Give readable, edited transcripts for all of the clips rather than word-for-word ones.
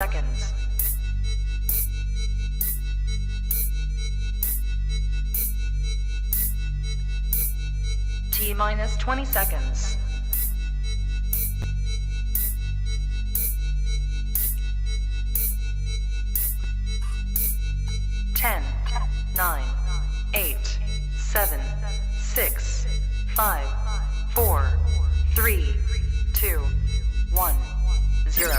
seconds. T minus 20 seconds. 10, 9, 8, 7, 6, 5, 4, 3, 2, 1, 0.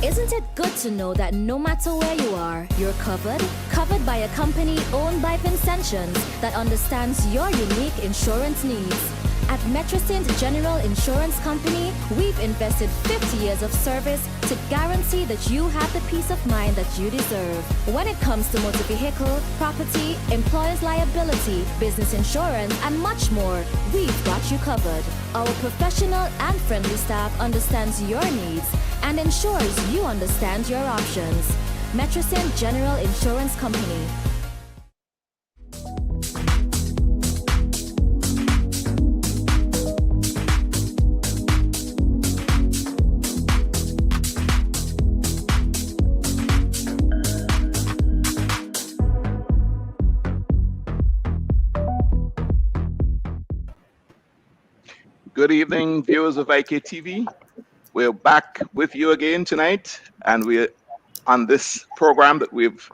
Isn't it good to know that no matter where you are, you're covered? Covered by a company owned by Vincentions that understands your unique insurance needs. At Metrosint General Insurance Company, we've invested 50 years of service to guarantee that you have the peace of mind that you deserve. When it comes to motor vehicle, property, employer's liability, business insurance, and much more, we've got you covered. Our professional and friendly staff understands your needs and ensures you understand your options. Metrosint General Insurance Company. Good evening, viewers of IKTV. We're back with you again tonight, and we're on this program that we've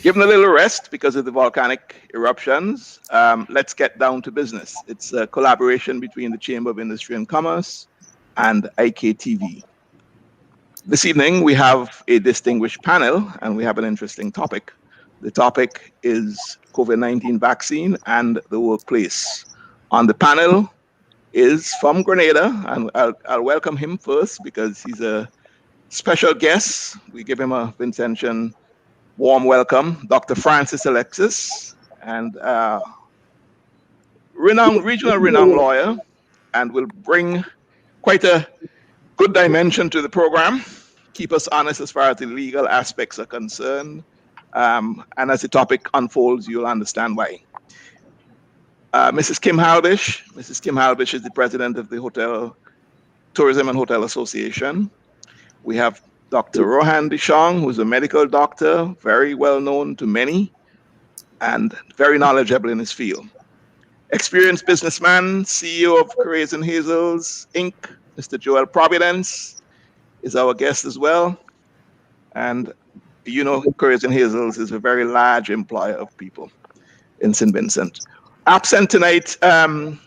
given a little rest because of the volcanic eruptions. Let's get down to business. It's a collaboration between the Chamber of Industry and Commerce and IKTV. This evening, we have a distinguished panel, and we have an interesting topic. The topic is COVID-19 vaccine and the workplace. On the panel is from Grenada, and I'll welcome him first because he's a special guest. We give him a Vincentian warm welcome, Dr. Francis Alexis, and regional renowned lawyer, and will bring quite a good dimension to the program, keep us honest as far as the legal aspects are concerned, and as the topic unfolds, you'll understand why. Mrs. Kim Halbish. Mrs. Kim Halbish is the president of the Tourism and Hotel Association. We have Dr. Rohan Dishong, who's a medical doctor, very well known to many, and very knowledgeable in his field. Experienced businessman, CEO of Currays and Hazels, Inc., Mr. Joel Providence is our guest as well. And you know, Currays and Hazels is a very large employer of people in St. Vincent. Absent tonight on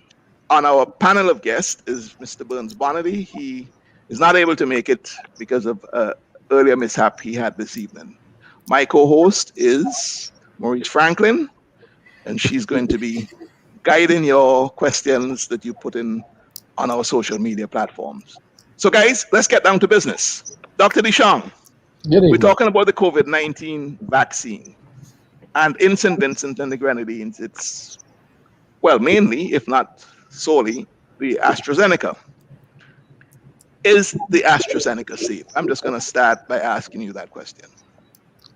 our panel of guests is Mr. Burns Bonady. He is not able to make it because of earlier mishap he had this evening. My co-host is Maurice Franklin, and she's going to be guiding your questions that you put in on our social media platforms. So guys, let's get down to business. Dr. Dishong, we're talking about the COVID-19 vaccine. And in St. Vincent and the Grenadines, it's, well, mainly, if not solely, the AstraZeneca. Is the AstraZeneca safe? I'm just going to start by asking you that question.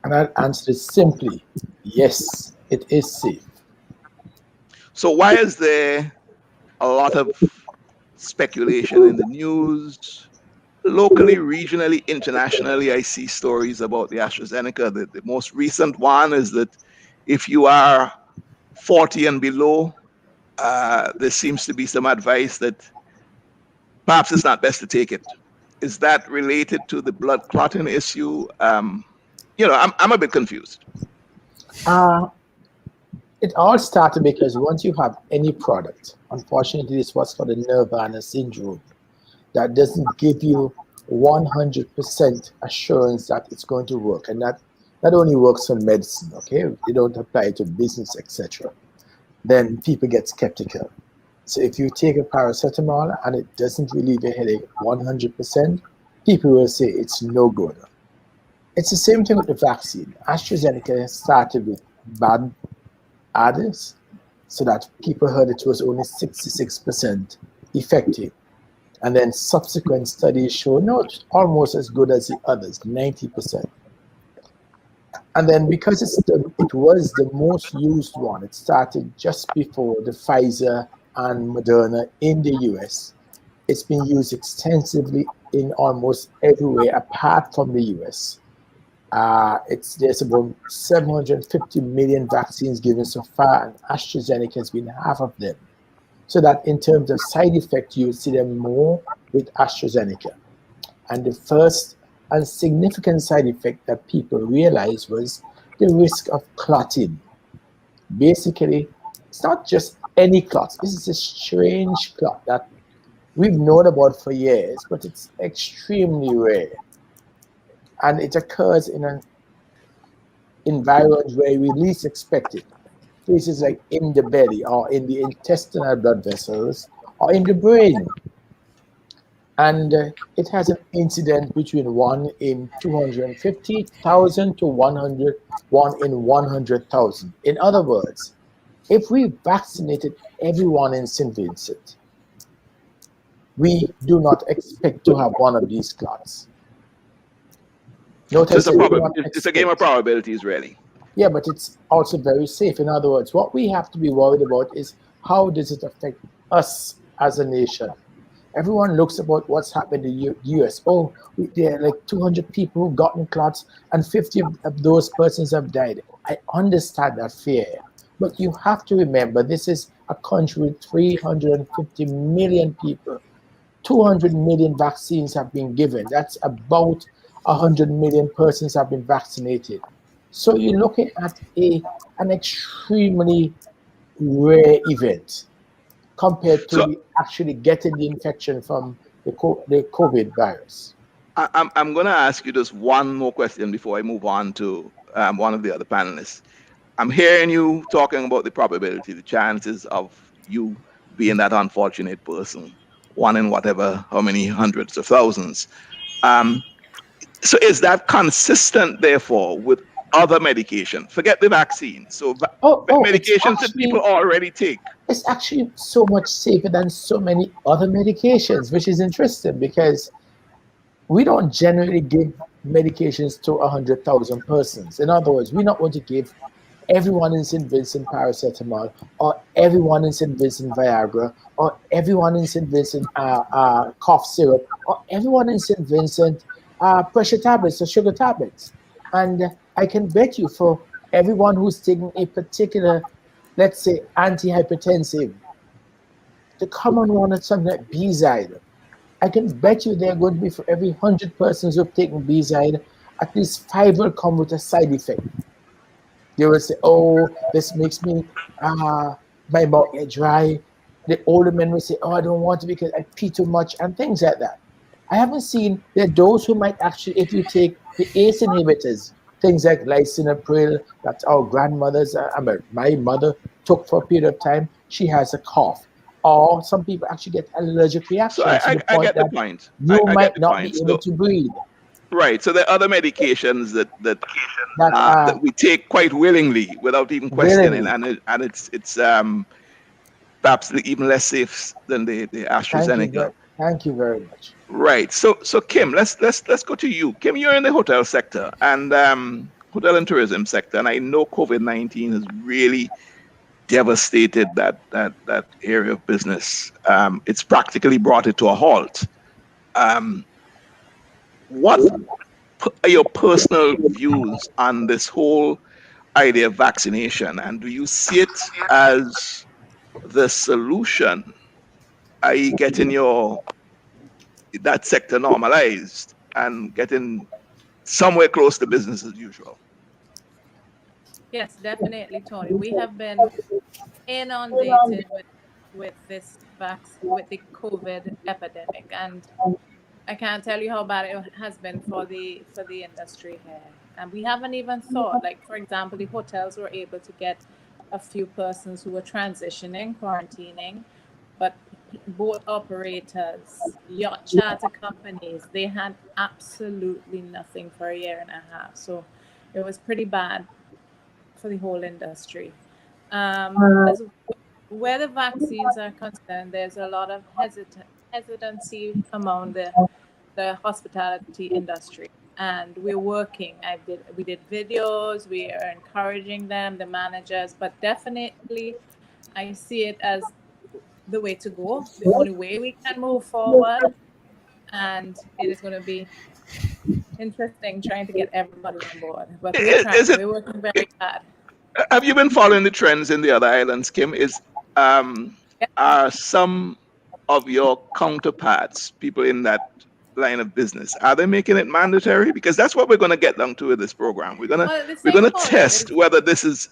And I'll answer it simply, yes, it is safe. So why is there a lot of speculation in the news? Locally, regionally, internationally, I see stories about the AstraZeneca. The most recent one is that if you are 40 and below, there seems to be some advice that perhaps it's not best to take it. Is that related to the blood clotting issue? You know, I'm a bit confused. It all started because once you have any product, unfortunately, it's what's called a nirvana syndrome, that doesn't give you 100% assurance that it's going to work. And that only works for medicine, okay? They don't apply to business, etc. Then people get skeptical. So if you take a paracetamol and it doesn't relieve a headache 100%, people will say it's no good. It's the same thing with the vaccine. AstraZeneca started with bad adders, so that people heard it was only 66% effective. And then subsequent studies show no, it's almost as good as the others, 90%. And then because it was the most used one, it started just before the Pfizer and Moderna in the US. It's been used extensively in almost everywhere apart from the US. There's about 750 million vaccines given so far, and AstraZeneca has been half of them. So that in terms of side effect, you would see them more with AstraZeneca. And the first and significant side effect that people realized was the risk of clotting. Basically, it's not just any clot. This is a strange clot that we've known about for years, but it's extremely rare. And it occurs in an environment where we least expect it. Places like in the belly or in the intestinal blood vessels or in the brain. And it has an incidence between 1 in 250,000 to 1 in 100,000. In other words, if we vaccinated everyone in St. Vincent, we do not expect to have one of these clots. Notice it's a game of probabilities, really. Yeah, but it's also very safe. In other words, what we have to be worried about is how does it affect us as a nation? Everyone looks about what's happened in the US. Oh, there are like 200 people who've gotten clots and 50 of those persons have died. I understand that fear. But you have to remember, this is a country with 350 million people. 200 million vaccines have been given. That's about 100 million persons have been vaccinated. So you're looking at an extremely rare event compared to actually getting the infection from the COVID virus. I'm going to ask you just one more question before I move on to one of the other panelists. I'm hearing you talking about the probability, the chances of you being that unfortunate person, 1 in whatever, how many hundreds of thousands. So is that consistent, therefore, with other medication? Forget the vaccine. So medications that people already take. It's actually so much safer than so many other medications, which is interesting because we don't generally give medications to 100,000 persons. In other words, we're not going to give everyone in St. Vincent paracetamol, or everyone in St. Vincent Viagra, or everyone in St. Vincent cough syrup, or everyone in St. Vincent pressure tablets or sugar tablets. And I can bet you for everyone who's taking a particular, let's say, antihypertensive, the common one is something like Bezaid. I can bet you they're going to be, for every 100 persons who've taken Bezaid, at least 5 will come with a side effect. They will say, oh, this makes me, my mouth get dry. The older men will say, oh, I don't want to because I pee too much, and things like that. I haven't seen, there are those who might actually, if you take the ACE inhibitors, things like lisinopril, that our grandmothers, my mother took for a period of time, she has a cough. Or some people actually get allergic reactions. So I get the point. You might not be able to breathe. Right. So there are other medications that we take quite willingly without even questioning, and it's perhaps even less safe than the AstraZeneca. Thank you very much. Right. So Kim, let's go to you. Kim, you're in the hotel sector and hotel and tourism sector, and I know COVID-19 has really devastated that area of business. It's practically brought it to a halt. What are your personal views on this whole idea of vaccination, and do you see it as the solution, i.e. getting that sector normalized and getting somewhere close to business as usual? Yes, definitely, Tony. We have been inundated with this with the COVID epidemic, and I can't tell you how bad it has been for the industry here. And we haven't even thought, like, for example, the hotels were able to get a few persons who were transitioning, quarantining, but boat operators, yacht charter companies, they had absolutely nothing for a year and a half. So it was pretty bad for the whole industry. Where the vaccines are concerned, there's a lot of hesitancy among the hospitality industry. and we're working. We did videos. We are encouraging them, the managers, but definitely, I see it as the way to go, the only way we can move forward, and it is going to be interesting trying to get everybody on board. But we're trying. Is it? We're working very hard. Have you been following the trends in the other islands, Kim? Are some of your counterparts, people in that line of business, are they making it mandatory? Because that's what we're going to get down to with this program. We're gonna test whether this is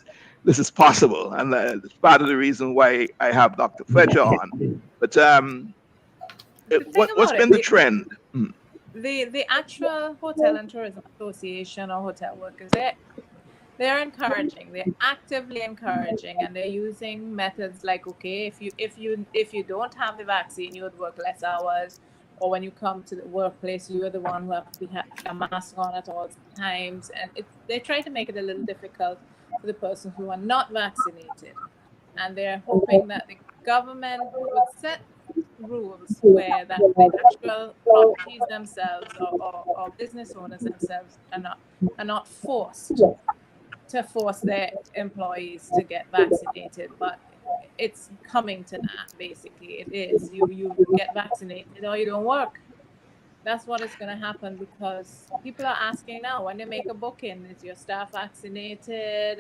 possible, and it's part of the reason why I have Dr. Fletcher on. But what's been the trend? The actual Hotel and Tourism Association or hotel workers, they're encouraging. They're actively encouraging, and they're using methods like, okay, if you don't have the vaccine, you would work less hours, or when you come to the workplace, you're the one who have to have a mask on at all times, and they try to make it a little difficult for the persons who are not vaccinated, and they're hoping that the government would set rules where that the actual properties themselves or business owners themselves are not forced to force their employees to get vaccinated. But it's coming to that, basically. It is you get vaccinated or you don't work. That's what is going to happen, because people are asking now, when they make a booking, is your staff vaccinated?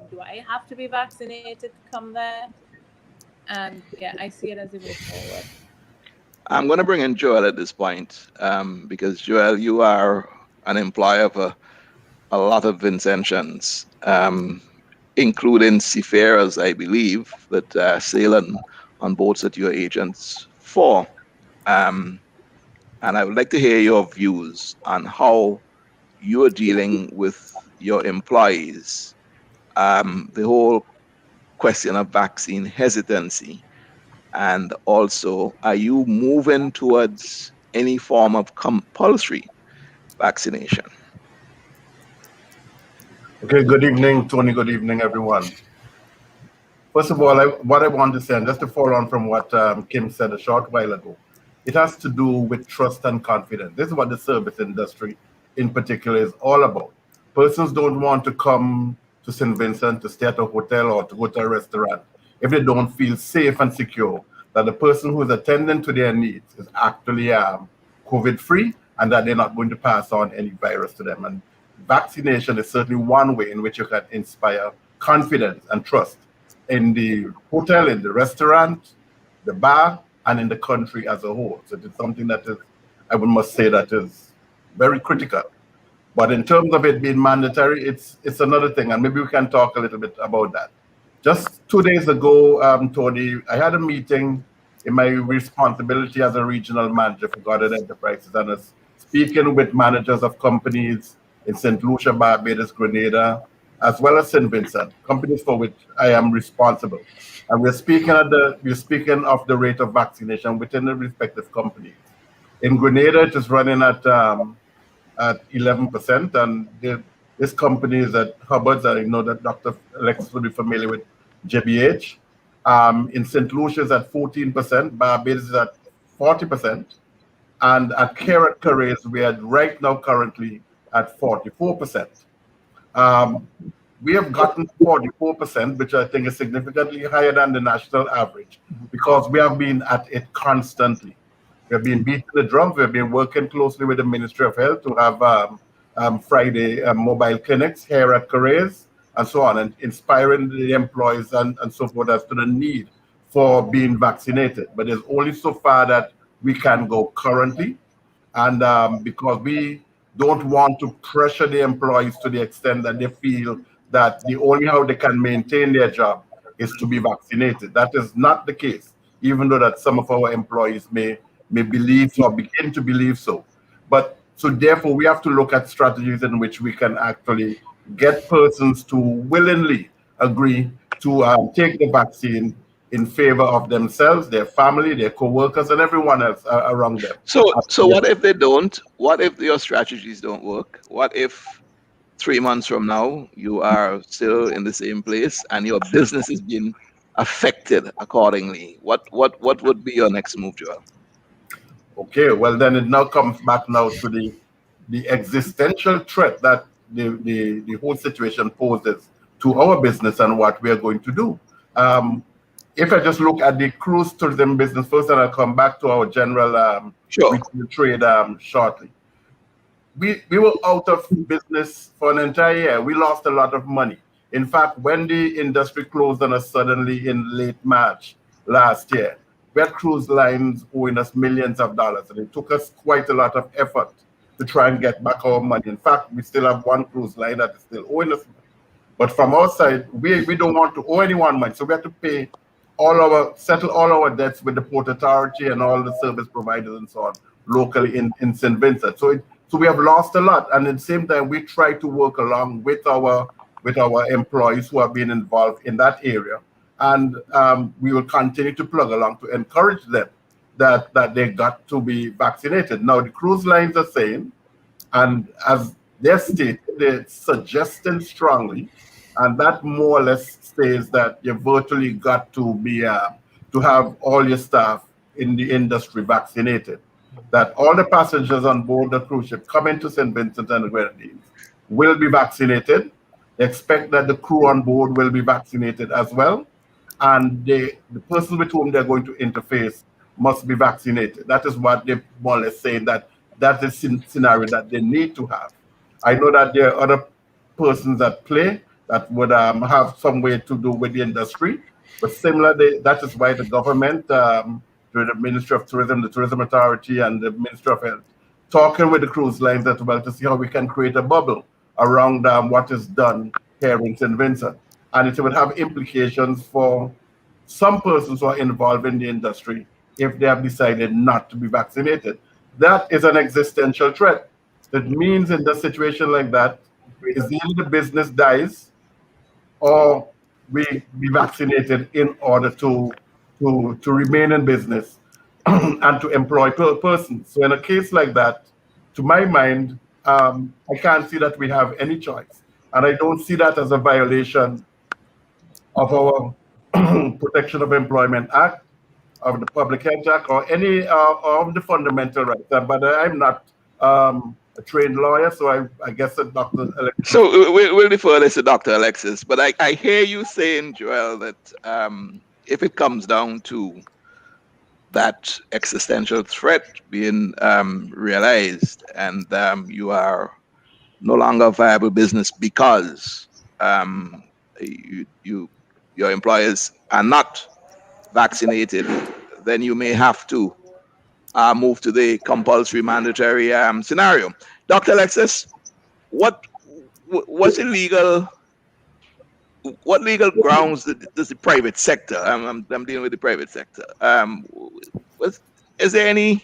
Do I have to be vaccinated to come there? And yeah, I see it as a way forward. I'm going to bring in Joel at this point, because Joel, you are an employer of a lot of Vincentians, including seafarers, I believe, that sail on boats that you're agents for. And I would like to hear your views on how you're dealing with your employees, the whole question of vaccine hesitancy, and also, are you moving towards any form of compulsory vaccination? Okay, good evening, Tony. Good evening, everyone. First of all, what I want to say, and just to follow on from what Kim said a short while ago, it has to do with trust and confidence. This is what the service industry in particular is all about. Persons don't want to come to St. Vincent to stay at a hotel or to go to a restaurant if they don't feel safe and secure that the person who is attending to their needs is actually COVID-free, and that they're not going to pass on any virus to them. And vaccination is certainly one way in which you can inspire confidence and trust in the hotel, in the restaurant, the bar, and in the country as a whole. So it's something that is, I must say, that is very critical. But in terms of it being mandatory, it's another thing, and maybe we can talk a little bit about that. Just 2 days ago, Tony, I had a meeting in my responsibility as a regional manager for Goddard Enterprises, and I was speaking with managers of companies in St. Lucia, Barbados, Grenada, as well as St. Vincent, companies for which I am responsible. And we're speaking of the rate of vaccination within the respective companies. In Grenada, it is running at 11%, and this company is at Hubbard's. I know that Dr. Alexis will be familiar with JBH. In St. Lucia is at 14%, Barbados is at 40%, and at Carrot Carres, we are right now currently at 44%. We have gotten 44%, which I think is significantly higher than the national average, because we have been at it constantly. We have been beating the drum. We have been working closely with the Ministry of Health to have Friday mobile clinics here at Carres and so on, and inspiring the employees and so forth as to the need for being vaccinated. But there's only so far that we can go currently, and because we don't want to pressure the employees to the extent that they feel that the only how they can maintain their job is to be vaccinated. That is not the case, even though that some of our employees may believe or begin to believe so. But so therefore, we have to look at strategies in which we can actually get persons to willingly agree to take the vaccine in favor of themselves, their family, their co-workers, and everyone else around them. So what if they don't? What if your strategies don't work? What if 3 months from now you are still in the same place and your business is being affected accordingly? What would be your next move, Joel? Okay, well then it now comes back now to the existential threat that the whole situation poses to our business and what we are going to do. If I just look at the cruise tourism business first, and I'll come back to our general Sure. retail trade shortly. We were out of business for an entire year. We lost a lot of money. In fact, when the industry closed on us suddenly in late March last year, we had cruise lines owing us millions of dollars, and it took us quite a lot of effort to try and get back our money. In fact, we still have one cruise line that is still owing us money. But from our side, we don't want to owe anyone money, so we have to settle all our debts with the Port Authority and all the service providers and so on locally in St. Vincent. So we have lost a lot, and at the same time, we try to work along with our employees who have been involved in that area, and we will continue to plug along to encourage them that they got to be vaccinated. Now, the cruise lines are saying, and as they state, they're suggesting strongly, and that more or less says that you virtually got to be to have all your staff in the industry vaccinated. That all the passengers on board the cruise ship coming to St. Vincent and the Grenadines will be vaccinated. They expect that the crew on board will be vaccinated as well, and the person with whom they're going to interface must be vaccinated. That is what they more or less saying that is the scenario that they need to have. I know that there are other persons at play that would have some way to do with the industry, but similarly, that is why the government, through the Ministry of Tourism, the Tourism Authority, and the Ministry of Health, talking with the cruise lines as well to see how we can create a bubble around what is done here in St. Vincent. And it would have implications for some persons who are involved in the industry if they have decided not to be vaccinated. That is an existential threat. It means in a situation like that, is either the business dies or we be vaccinated in order to remain in business and to employ persons. So in a case like that, to my mind, I can't see that we have any choice. And I don't see that as a violation of our Protection of Employment Act, of the Public Health Act, or any of the fundamental rights. But I'm not a trained lawyer, so I guess that Dr. Alexis. So we'll defer this to Dr. Alexis, but I hear you saying, Joel, that if it comes down to that existential threat being realized, and you are no longer a viable business because your employers are not vaccinated, then you may have to move to the compulsory mandatory scenario. Dr. Alexis, what legal grounds does the private sector? I'm dealing with the private sector. Is there any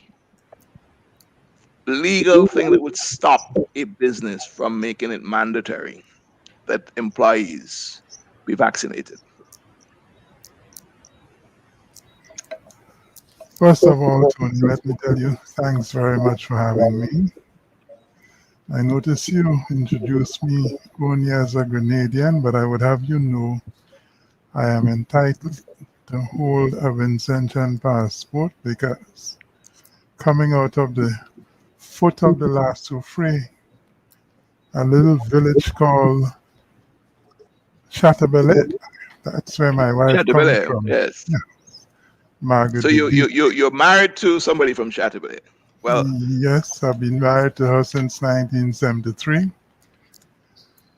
legal thing that would stop a business from making it mandatory that employees be vaccinated? First of all, Tony, let me tell you, thanks very much for having me. I notice you introduced me only as a Grenadian, but I would have you know I am entitled to hold a Vincentian passport because coming out of the foot of the Lasso Fray, a little village called Chateaubalais, that's where my wife comes from. Yes. Yeah. Margaret. So you're married to somebody from Chateaubalais? Well, yes, I've been married to her since 1973,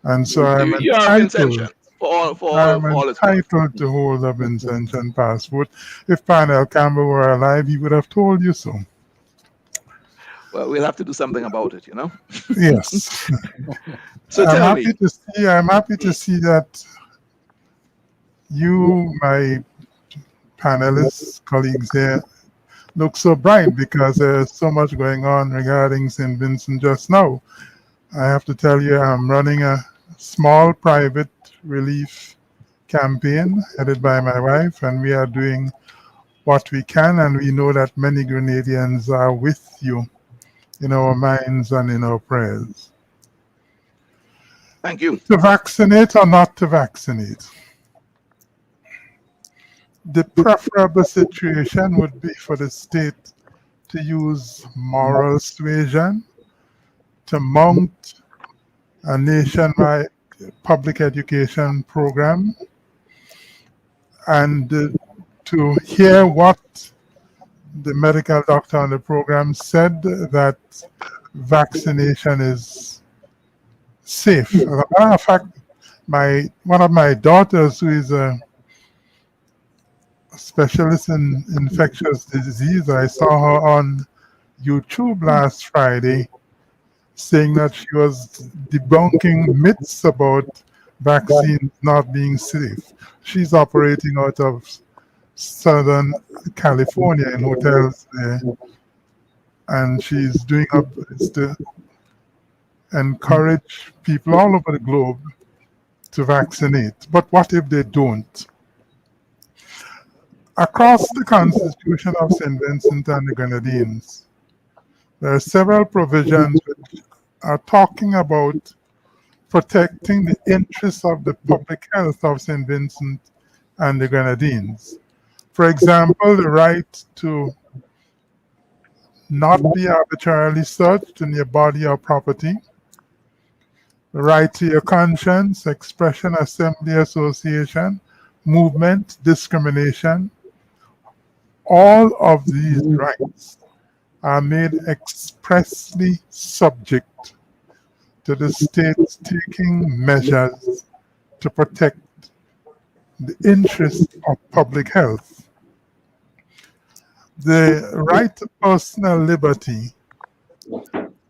and so I'm entitled. I'm entitled to hold a Vincentian passport. If Parnell Campbell were alive, he would have told you so. Well, we'll have to do something about it, you know. Yes. So I'm happy to see that you, my panelists, colleagues here, look so bright because there's so much going on regarding St. Vincent just now. I have to tell you, I'm running a small private relief campaign headed by my wife, and we are doing what we can, and we know that many Grenadians are with you in our minds and in our prayers. Thank you. To vaccinate or not to vaccinate? The preferable situation would be for the state to use moral suasion to mount a nationwide public education program and to hear what the medical doctor on the program said, that vaccination is safe. As a matter of fact, one of my daughters, who is a specialist in infectious disease, I saw her on YouTube last Friday saying that she was debunking myths about vaccines not being safe. She's operating out of Southern California in hotels there, and she's doing her best to encourage people all over the globe to vaccinate. But what if they don't? Across the Constitution of St. Vincent and the Grenadines, there are several provisions which are talking about protecting the interests of the public health of St. Vincent and the Grenadines. For example, the right to not be arbitrarily searched in your body or property, the right to your conscience, expression, assembly, association, movement, discrimination. All of these rights are made expressly subject to the states taking measures to protect the interests of public health. The right to personal liberty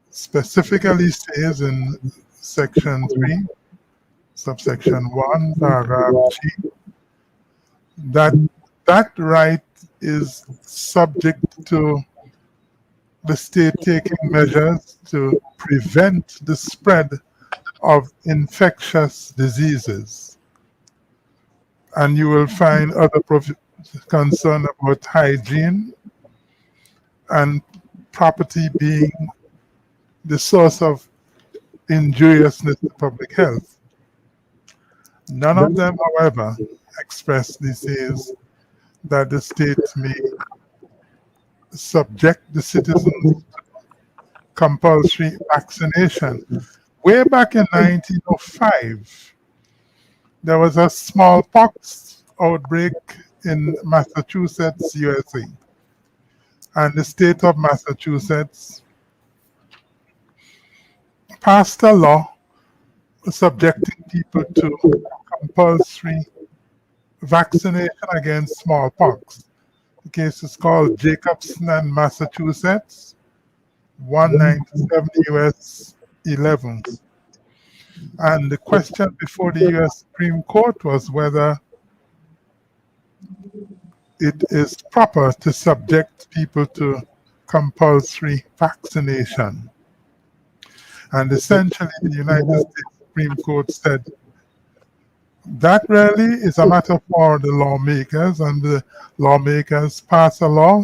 specifically says in Section 3, subsection 1, paragraph G, that right is subject to the state taking measures to prevent the spread of infectious diseases. And you will find other concern about hygiene and property being the source of injuriousness to public health. None of them, however, expressly says that the state may subject the citizens to compulsory vaccination. Way back in 1905, there was a smallpox outbreak in Massachusetts, USA. And the state of Massachusetts passed a law subjecting people to compulsory vaccination against smallpox. The case is called Jacobson and Massachusetts, 197 US 11. And the question before the US Supreme Court was whether it is proper to subject people to compulsory vaccination. And essentially, the United States Supreme Court said that really is a matter for the lawmakers, and the lawmakers pass a law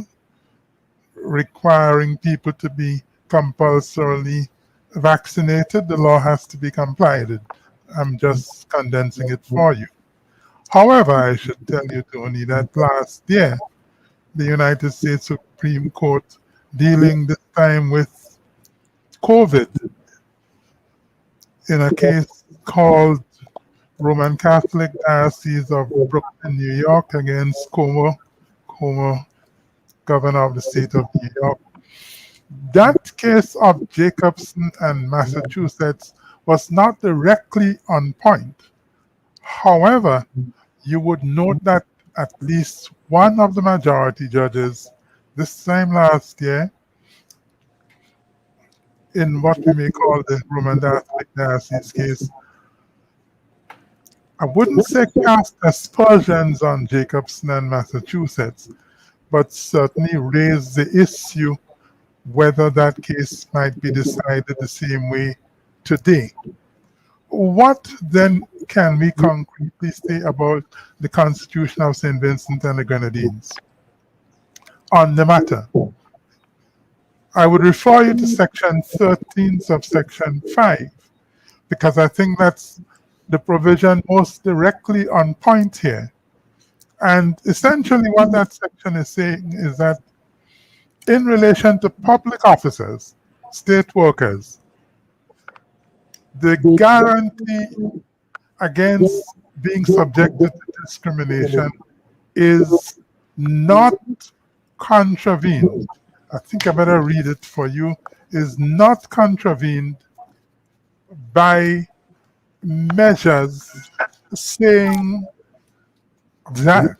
requiring people to be compulsorily vaccinated. The law has to be complied with. I'm just condensing it for you. However, I should tell you, Tony, that last year, the United States Supreme Court, dealing this time with COVID, in a case called Roman Catholic Diocese of Brooklyn, New York, against Cuomo, governor of the state of New York. That case of Jacobson and Massachusetts was not directly on point. However, you would note that at least one of the majority judges this time last year, in what we may call the Roman Catholic Diocese case, I wouldn't say cast aspersions on Jacobson and Massachusetts, but certainly raised the issue whether that case might be decided the same way today. What then can we concretely say about the Constitution of St. Vincent and the Grenadines on the matter? I would refer you to Section 13, subsection 5, because I think that's the provision most directly on point here. And essentially what that section is saying is that in relation to public officers, state workers, the guarantee against being subjected to discrimination is not contravened. I think I better read it for you. Is not contravened by measures saying that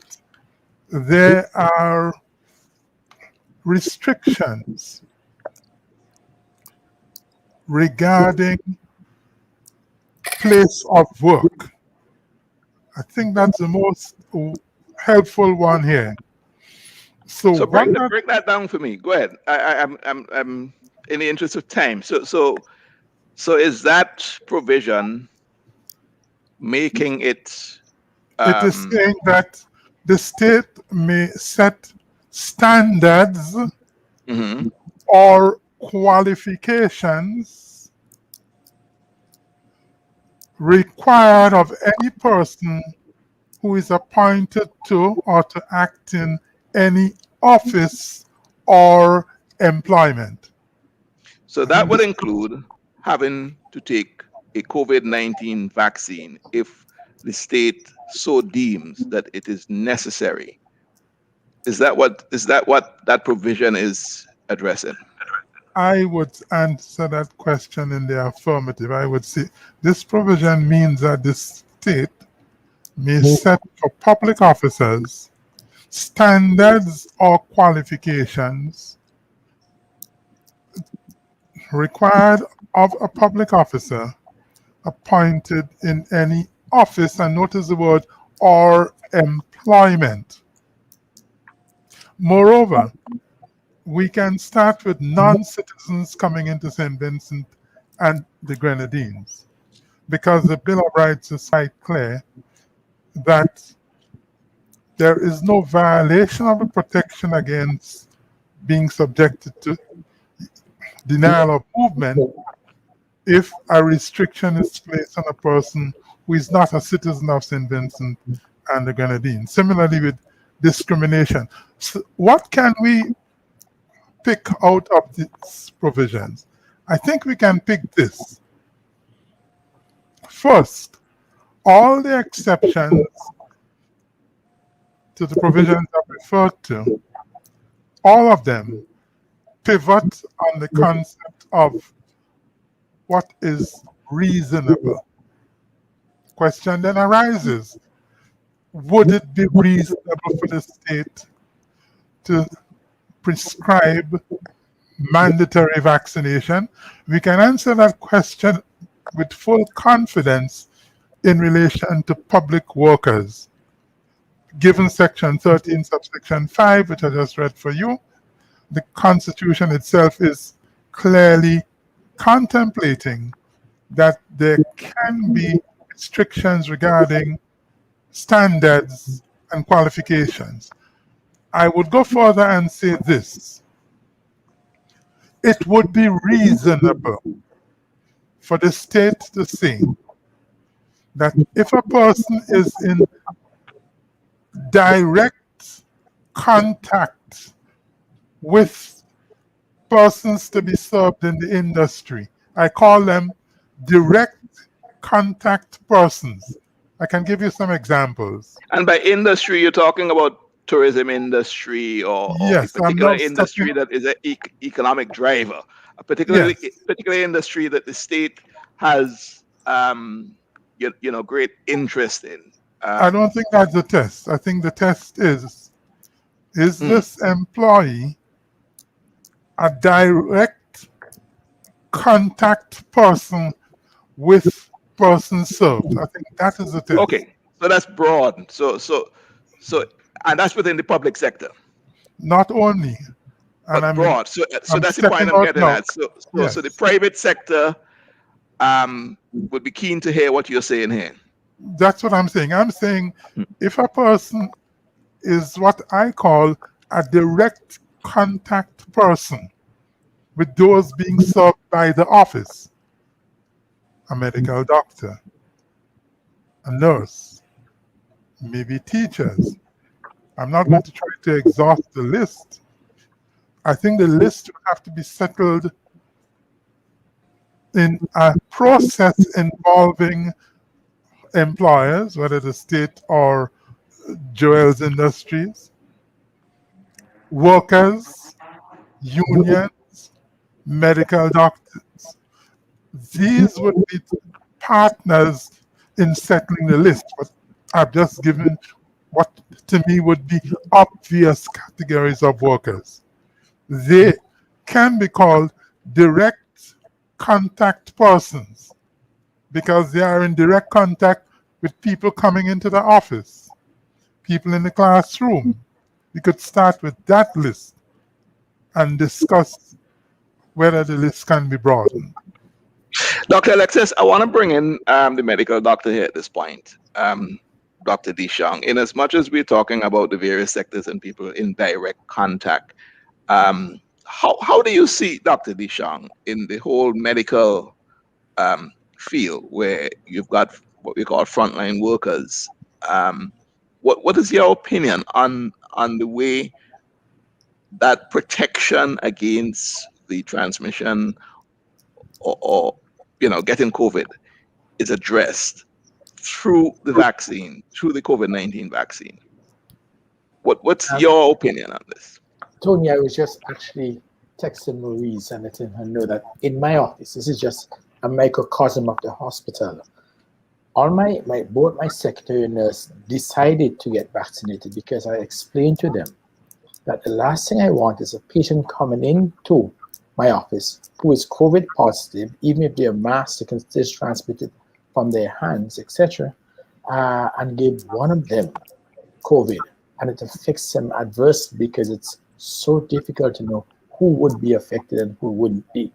there are restrictions regarding place of work. I think that's the most helpful one here. So break that down for me. Go ahead. I'm in the interest of time. So is that provision making it? It is saying that the state may set standards or qualifications required of any person who is appointed to or to act in any office or employment. So that would include having to take a COVID-19 vaccine if the state so deems that it is necessary. Is that what that provision is addressing? I would answer that question in the affirmative. I would say this provision means that the state may set for public officers standards or qualifications required of a public officer appointed in any office, and notice the word or employment. Moreover, we can start with non-citizens coming into St. Vincent and the Grenadines, because the Bill of Rights is quite clear that there is no violation of the protection against being subjected to denial of movement if a restriction is placed on a person who is not a citizen of St. Vincent and the Grenadines. Similarly with discrimination. So what can we pick out of these provisions? I think we can pick this. First, all the exceptions to the provisions I've referred to, all of them pivot on the concept of what is reasonable. Question then arises, would it be reasonable for the state to prescribe mandatory vaccination? We can answer that question with full confidence in relation to public workers. Given section 13, subsection 5, which I just read for you, the Constitution itself is clearly contemplating that there can be restrictions regarding standards and qualifications. I would go further and say this. It would be reasonable for the state to say that if a person is in direct contact with persons to be served in the industry, I call them direct contact persons. I can give you some examples. And by industry, you're talking about tourism industry or yes, a particular industry that is an economic driver, a particular industry that the state has great interest in. I don't think that's the test. I think the test is this employee a direct contact person with person served? I think that is the test. Okay, so that's broad. So and that's within the public sector. Not only, but broad. So that's the point I'm getting at. So the private sector would be keen to hear what you're saying here. That's what I'm saying. I'm saying if a person is what I call a direct contact person with those being served by the office, a medical doctor, a nurse, maybe teachers. I'm not going to try to exhaust the list. I think the list will have to be settled in a process involving employers, whether the state or Joel's Industries, workers, unions, medical doctors. These would be partners in settling the list, but I've just given what to me would be obvious categories of workers. They can be called direct contact persons because they are in direct contact with people coming into the office, people in the classroom. We could start with that list and discuss whether the list can be broadened. Dr. Alexis, I want to bring in the medical doctor here at this point, Dr. DeShong. In as much as we're talking about the various sectors and people in direct contact, how do you see, Dr. DeShong, in the whole medical field where you've got what we call frontline workers? What is your opinion on the way that protection against the transmission or getting COVID is addressed through the vaccine, through the COVID-19 vaccine? What's your opinion on this? Tony, I was just actually texting Maurice and letting her know that in my office, this is just a microcosm of the hospital. Both my secretary and nurse decided to get vaccinated because I explained to them that the last thing I want is a patient coming into my office who is COVID positive, even if they're masked, they can still transmit it from their hands, etc., and give one of them COVID, and it affects them adversely because it's so difficult to know who would be affected and who wouldn't be.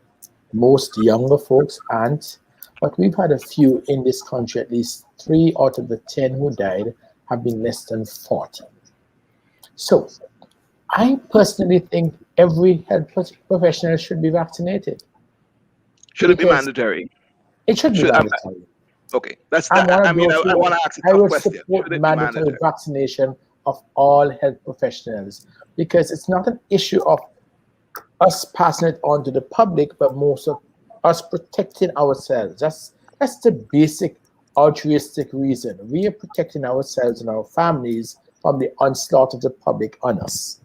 Most younger folks aren't, but we've had a few in this country, at least 3 out of the 10 who died have been less than 40. So I personally think every health professional should be vaccinated. Should it be mandatory? It should be mandatory. Okay, that's that. I want to ask a tough question. I would support mandatory vaccination of all health professionals because it's not an issue of us passing it on to the public, but most of us protecting ourselves. That's the basic altruistic reason. We are protecting ourselves and our families from the onslaught of the public on us.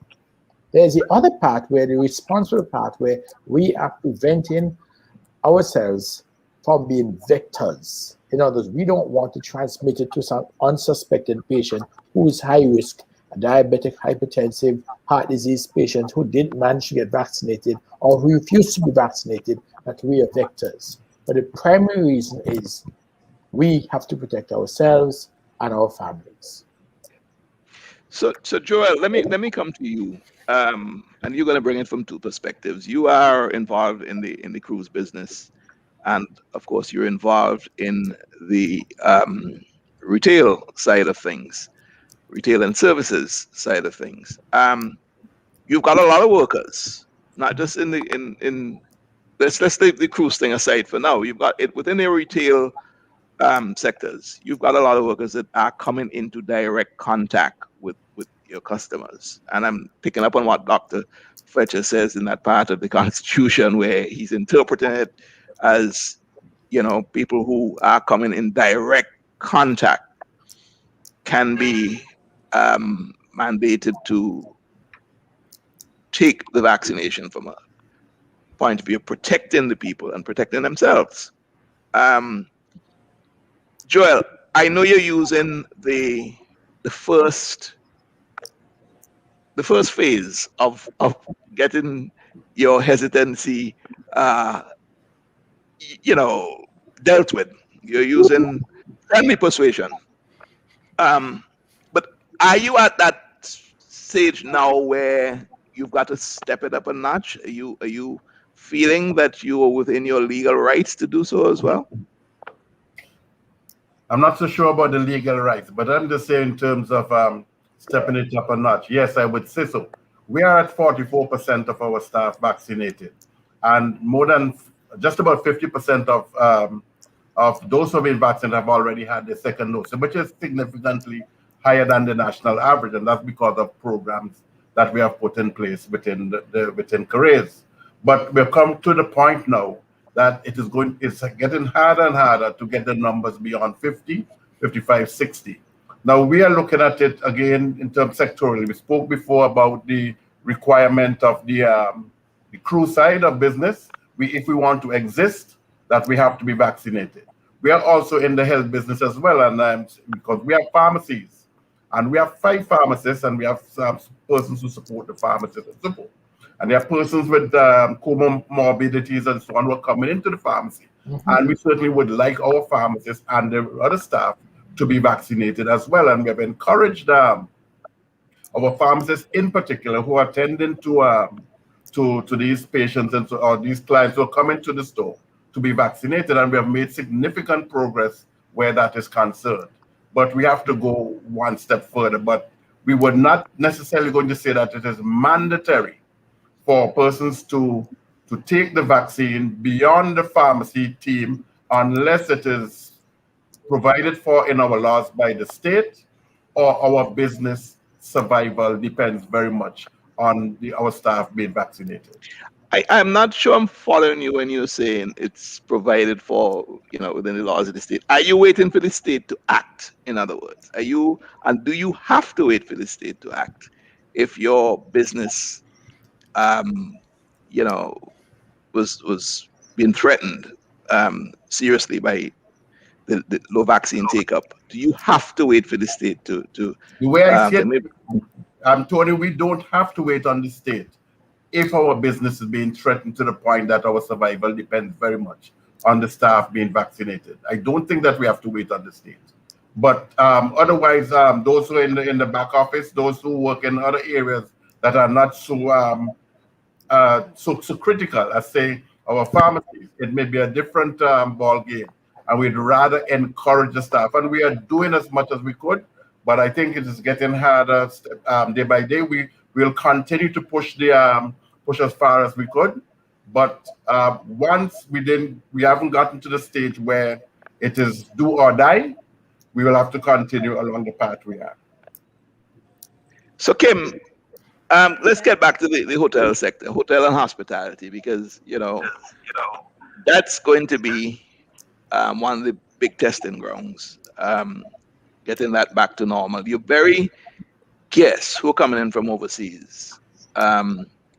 There's the other part where the responsible part where we are preventing ourselves from being vectors. In other words, we don't want to transmit it to some unsuspected patient who is high risk, a diabetic, hypertensive, heart disease patient who didn't manage to get vaccinated or who refused to be vaccinated, that we are vectors. But the primary reason is we have to protect ourselves and our families. So Joel, let me come to you, and you're going to bring it from 2 perspectives. You are involved in the cruise business, and of course, you're involved in the retail side of things, retail and services side of things. You've got a lot of workers, not just in let's leave the cruise thing aside for now. You've got it within the retail sectors. You've got a lot of workers that are coming into direct contact with your customers. And I'm picking up on what Dr. Fletcher says in that part of the Constitution where he's interpreting it as, people who are coming in direct contact can be mandated to take the vaccination from a point of view of protecting the people and protecting themselves. Joel, I know you're using the first phase of getting your hesitancy dealt with. You're using friendly persuasion. But are you at that stage now where you've got to step it up a notch? Are you feeling that you are within your legal rights to do so as well? I'm not so sure about the legal rights, but I'm just saying in terms of stepping it up a notch. Yes, I would say so. We are at 44% of our staff vaccinated, and more than just about 50% of those who have been vaccinated have already had their second dose, which is significantly higher than the national average, and that's because of programs that we have put in place within careers. But we've come to the point now that it's getting harder and harder to get the numbers beyond 50, 55, 60. Now we are looking at it again in terms sectorally. We spoke before about the requirement of the crew side of business. If we want to exist, that we have to be vaccinated. We are also in the health business as well, and because we have pharmacies, and we have 5 pharmacists, and we have some persons who support the pharmacists and support. And there are persons with comorbidities and so on who are coming into the pharmacy. And we certainly would like our pharmacists and the other staff to be vaccinated as well. And we have encouraged our pharmacists in particular who are attending to these patients and or these clients who are coming to the store to be vaccinated. And we have made significant progress where that is concerned. But we have to go one step further. But we were not necessarily going to say that it is mandatory for persons to take the vaccine beyond the pharmacy team unless it is provided for in our laws by the state, or our business survival depends very much on our staff being vaccinated. I'm not sure I'm following you when you're saying it's provided for, within the laws of the state. Are you waiting for the state to act? In other words, do you have to wait for the state to act if your business, was being threatened seriously by the low vaccine take-up? Do you have to wait for the state to? The way I see it, Tony, we don't have to wait on the state if our business is being threatened to the point that our survival depends very much on the staff being vaccinated. I don't think that we have to wait on the state. But otherwise, those who are in the back office, those who work in other areas that are not so critical as, say, our pharmacies, it may be a different ball game. And we'd rather encourage the staff. And we are doing as much as we could, but I think it is getting harder day by day. We will continue to push as far as we could. But once we haven't gotten to the stage where it is do or die, we will have to continue along the path we are. So Kim, let's get back to the hotel sector, hotel and hospitality, because that's going to be one of the big testing grounds, getting that back to normal. Your very guests who are coming in from overseas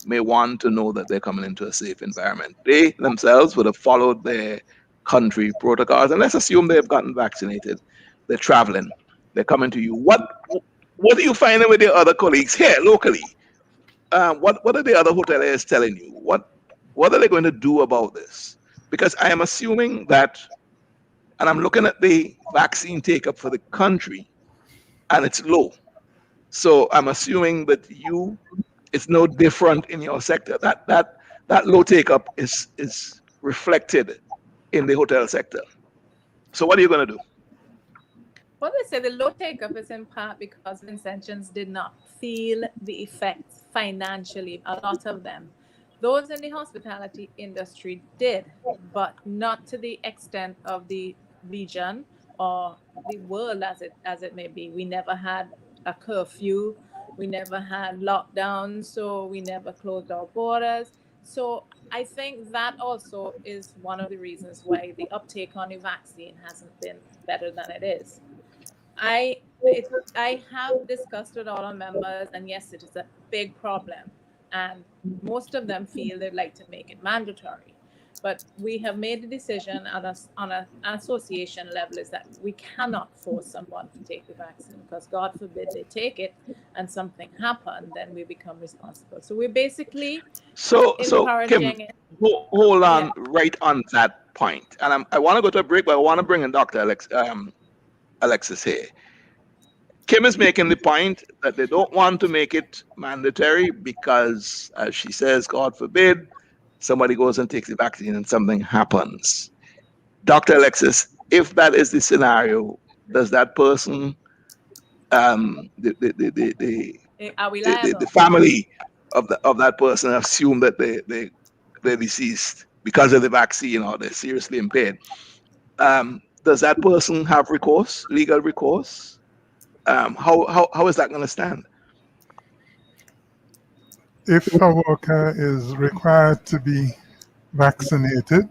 may want to know that they're coming into a safe environment. They themselves would have followed their country protocols, and let's assume they've gotten vaccinated. They're traveling. They're coming to you. What are you finding with your other colleagues here locally? What are the other hoteliers telling you? What are they going to do about this? Because I am assuming that, and I'm looking at the vaccine take-up for the country, and it's low. So I'm assuming that it's no different in your sector. That low take-up is reflected in the hotel sector. So what are you going to do? Well, they say the low take-up is in part because Vincentians did not feel the effects financially, a lot of them. Those in the hospitality industry did, but not to the extent of the region or the world as it may be. We never had a curfew, we never had lockdowns, so we never closed our borders. So I think that also is one of the reasons why the uptake on the vaccine hasn't been better than it is. I have discussed with all our members, and yes, it is a big problem, and most of them feel they'd like to make it mandatory. But we have made the decision on an association level is that we cannot force someone to take the vaccine, because God forbid they take it and something happen, then we become responsible. So we're basically encouraging Kim, hold on right on that point. And I want to go to a break, but I want to bring in Dr. Alexis here. Kim is making the point that they don't want to make it mandatory because, as she says, God forbid, somebody goes and takes the vaccine and something happens. Dr. Alexis, if that is the scenario, does that person, the family of that person assume that they're deceased because of the vaccine or they're seriously impaired? Does that person have recourse, legal recourse? How is that going to stand? If a worker is required to be vaccinated,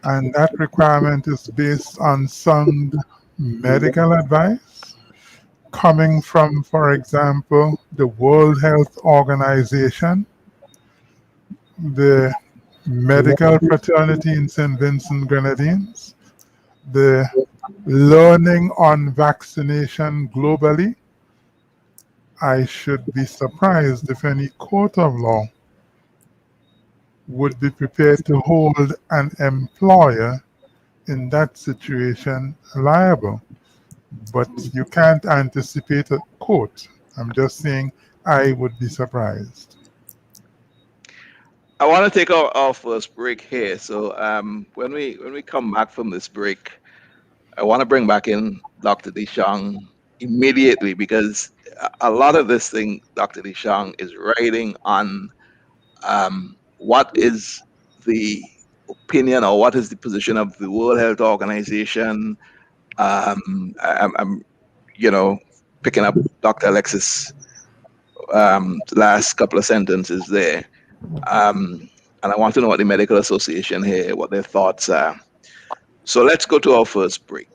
And that requirement is based on sound medical advice coming from, for example, the World Health Organization, the medical fraternity in St. Vincent Grenadines, the learning on vaccination globally. I should be surprised if any court of law would be prepared to hold an employer in that situation liable. But you can't anticipate a court. I'm just saying I would be surprised. I want to take our first break here. So when we come back from this break, I want to bring back in Dr. DeShong immediately, because a lot of this thing Dr. DeShong is writing on what is the opinion or what is the position of the World Health Organization. I'm picking up Dr. Alexis' last couple of sentences there. And I want to know what the Medical Association here, what their thoughts are. So let's go to our first break.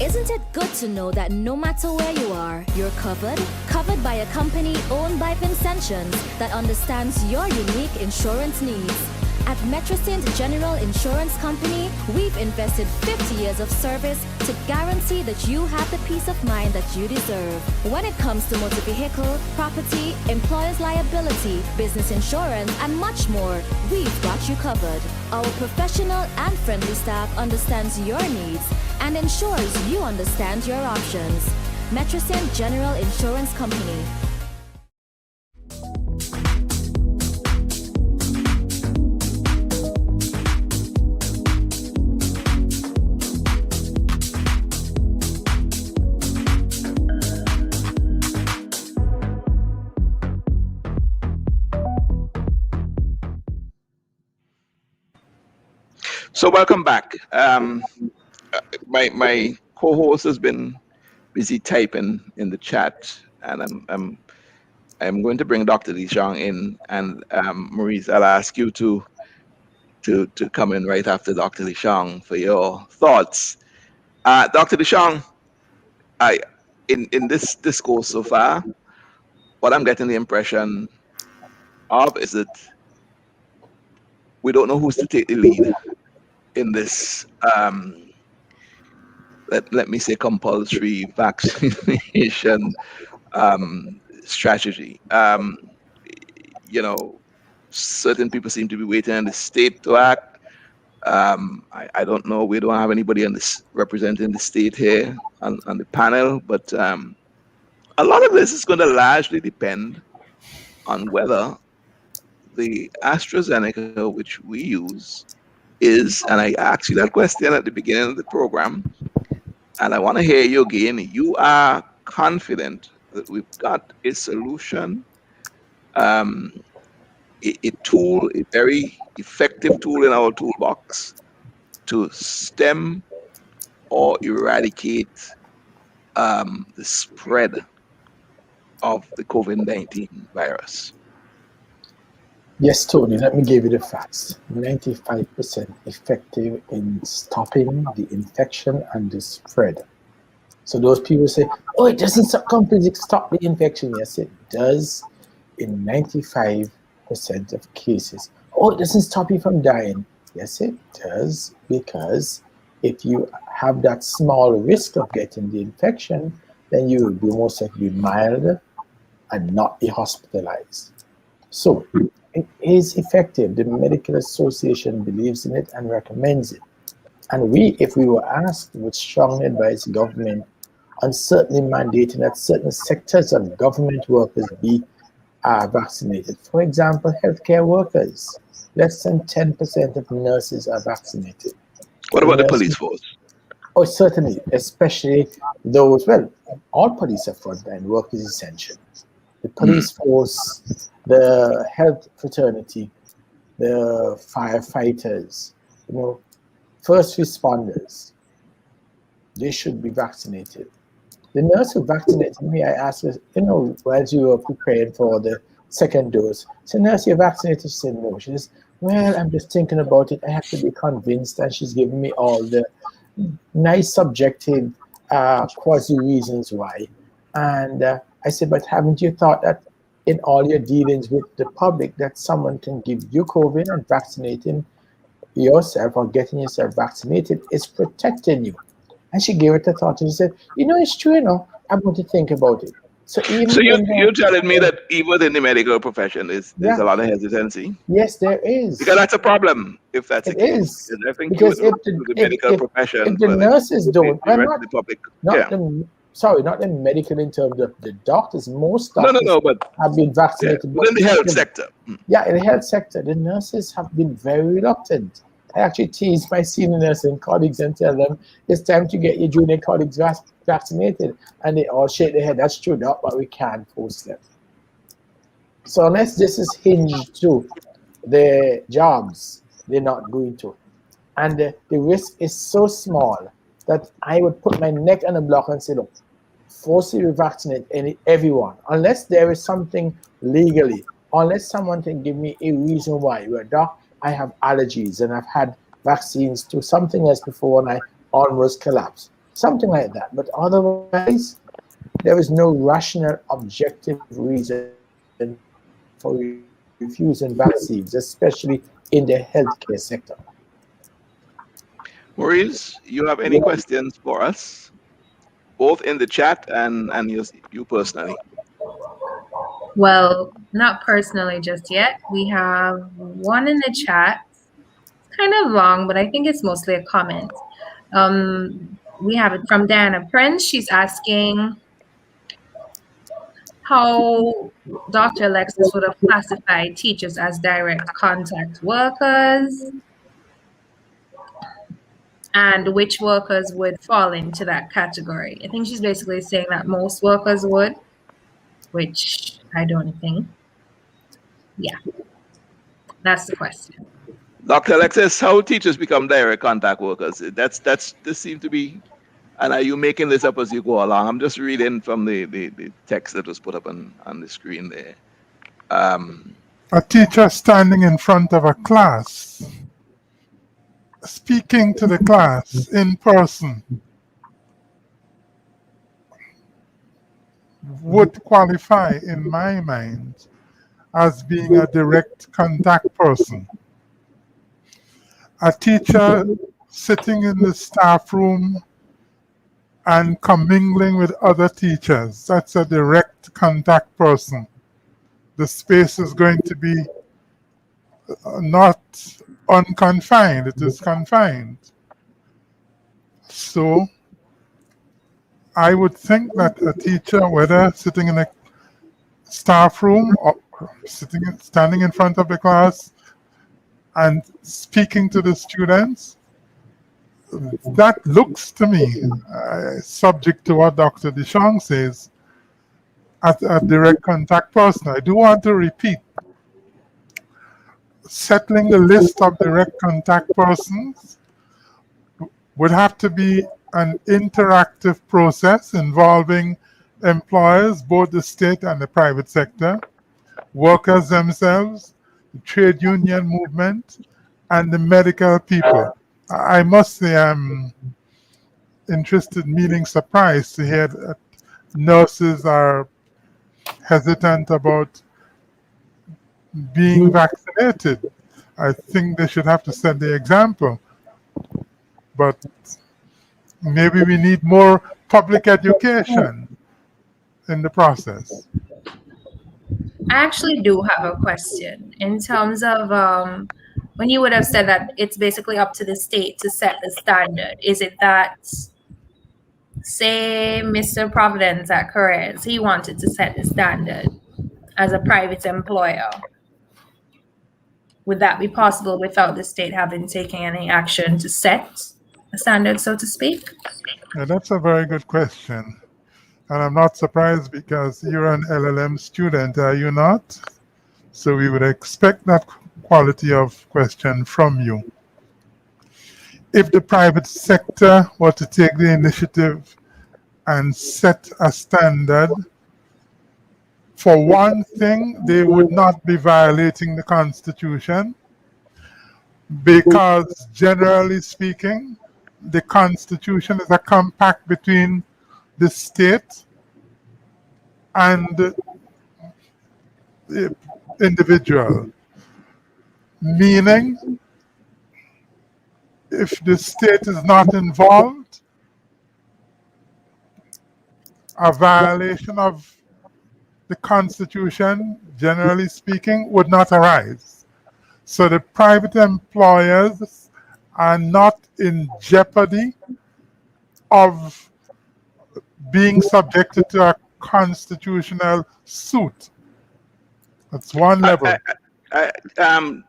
Isn't it good to know that no matter where you are, you're covered? Covered by a company owned by Vincentions that understands your unique insurance needs. At Metrosint General Insurance Company, we've invested 50 years of service to guarantee that you have the peace of mind that you deserve. When it comes to motor vehicle, property, employer's liability, business insurance, and much more, we've got you covered. Our professional and friendly staff understands your needs and ensures you understand your options. Metrosint General Insurance Company. So welcome back. My co-host has been busy typing in the chat, and I'm going to bring Dr. DeShong in, and Maurice, I'll ask you to come in right after Dr. DeShong for your thoughts. Dr. DeShong, in this discourse so far, what I'm getting the impression of is that we don't know who's to take the lead in this, let me say, compulsory vaccination strategy. Certain people seem to be waiting on the state to act. I don't know. We don't have anybody on this representing the state here on the panel, but a lot of this is going to largely depend on whether the AstraZeneca, which we use, is, and I asked you that question at the beginning of the program, and I want to hear you again. You are confident that we've got a solution, a tool, a very effective tool in our toolbox to stem or eradicate the spread of the COVID-19 virus? Yes, Tony, let me give you the facts. 95% effective in stopping the infection and the spread. So those people say, oh, it doesn't completely stop the infection. Yes, it does in 95% of cases. Oh, it doesn't stop you from dying. Yes, it does, because if you have that small risk of getting the infection, then you will be most likely mild and not be hospitalized. So it is effective. The Medical Association believes in it and recommends it. And we, if we were asked, would strongly advise the government on certainly mandating that certain sectors of government workers be vaccinated. For example, healthcare workers. Less than 10% of nurses are vaccinated. What about the police force? Oh, certainly, especially those, well, all police are frontline work is essential. The police force, the health fraternity, the firefighters, first responders, they should be vaccinated. The nurse who vaccinated me, I asked her, while you were preparing for the second dose, so nurse, you're vaccinated? She said, no. She says, well, I'm just thinking about it. I have to be convinced. And she's giving me all the nice subjective quasi reasons why. And I said, but haven't you thought that in all your dealings with the public that someone can give you COVID and vaccinating yourself or getting yourself vaccinated is protecting you? And she gave it a thought and she said, it's true, I'm going to think about it. So you're telling me that even within the medical profession there's a lot of hesitancy? Yes, there is. Because that's a problem if that's the case. Is. I think because if the medical profession, if the nurses don't, the public, not the medical in terms of the doctors, most doctors but have been vaccinated. Within the health sector. Yeah, in the health sector, the nurses have been very reluctant. I actually tease my senior nursing colleagues and tell them it's time to get your junior colleagues vaccinated. And they all shake their head, that's true, but we can't force them. So unless this is hinged to the jobs, they're not going to. And the risk is so small that I would put my neck on the block and say, look, forcibly vaccinate everyone. Unless there is something legally, unless someone can give me a reason why. Doc, I have allergies and I've had vaccines to something else before and I almost collapsed. Something like that. But otherwise, there is no rational, objective reason for refusing vaccines, especially in the healthcare sector. Maurice, you have any questions for us, both in the chat and you personally? Well, not personally just yet. We have one in the chat. It's kind of long, but I think it's mostly a comment. We have it from Diana Prince. She's asking how Dr. Alexis would have classified teachers as direct contact workers and which workers would fall into that category. I think she's basically saying that most workers would, which I don't think. Yeah, that's the question. Dr. Alexis, how teachers become direct contact workers? This seems to be, and are you making this up as you go along? I'm just reading from the text that was put up on the screen there. A teacher standing in front of a class, speaking to the class in person, would qualify, in my mind, as being a direct contact person. A teacher sitting in the staff room and commingling with other teachers, that's a direct contact person. The space is going to be not unconfined, it is confined. So I would think that a teacher, whether sitting in a staff room or standing in front of the class and speaking to the students, that looks to me, subject to what Dr. Deschamps says, as a direct contact person. I do want to repeat, settling the list of direct contact persons would have to be an interactive process involving employers, both the state and the private sector, workers themselves, the trade union movement, and the medical people. I must say I'm interested, meaning surprised to hear that nurses are hesitant about being vaccinated. I think they should have to set the example. But maybe we need more public education in the process. I actually do have a question in terms of when you would have said that it's basically up to the state to set the standard. Is it that, say, Mr. Providence at Correz, he wanted to set the standard as a private employer? Would that be possible without the state having taken any action to set a standard, so to speak? Yeah, that's a very good question. And I'm not surprised because you're an LLM student, are you not? So we would expect that quality of question from you. if the private sector were to take the initiative and set a standard, for one thing, they would not be violating the Constitution, because generally speaking, the Constitution is a compact between the state and the individual. Meaning, if the state is not involved, a violation of the Constitution, generally speaking, would not arise. So the private employers are not in jeopardy of being subjected to a constitutional suit. That's one level.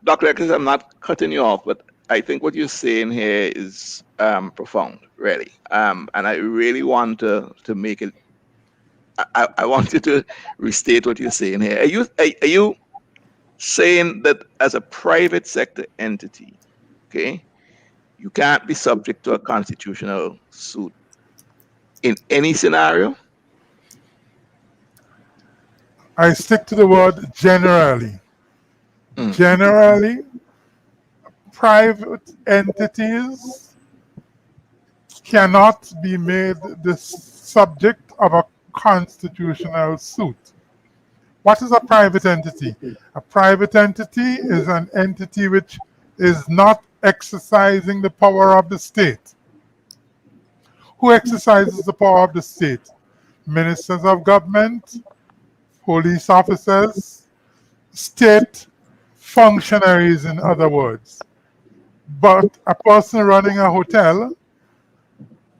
Dr. Eccles, I'm not cutting you off, but I think what you're saying here is profound, really. And I really want to make it. I want you to restate what you're saying here. Are you saying that as a private sector entity, okay, you can't be subject to a constitutional suit in any scenario? I stick to the word generally. Generally, private entities cannot be made the subject of a constitutional suit. What is a private entity? A private entity is an entity which is not exercising the power of the state. Who exercises the power of the state? Ministers of government, police officers, state functionaries, in other words. But a person running a hotel,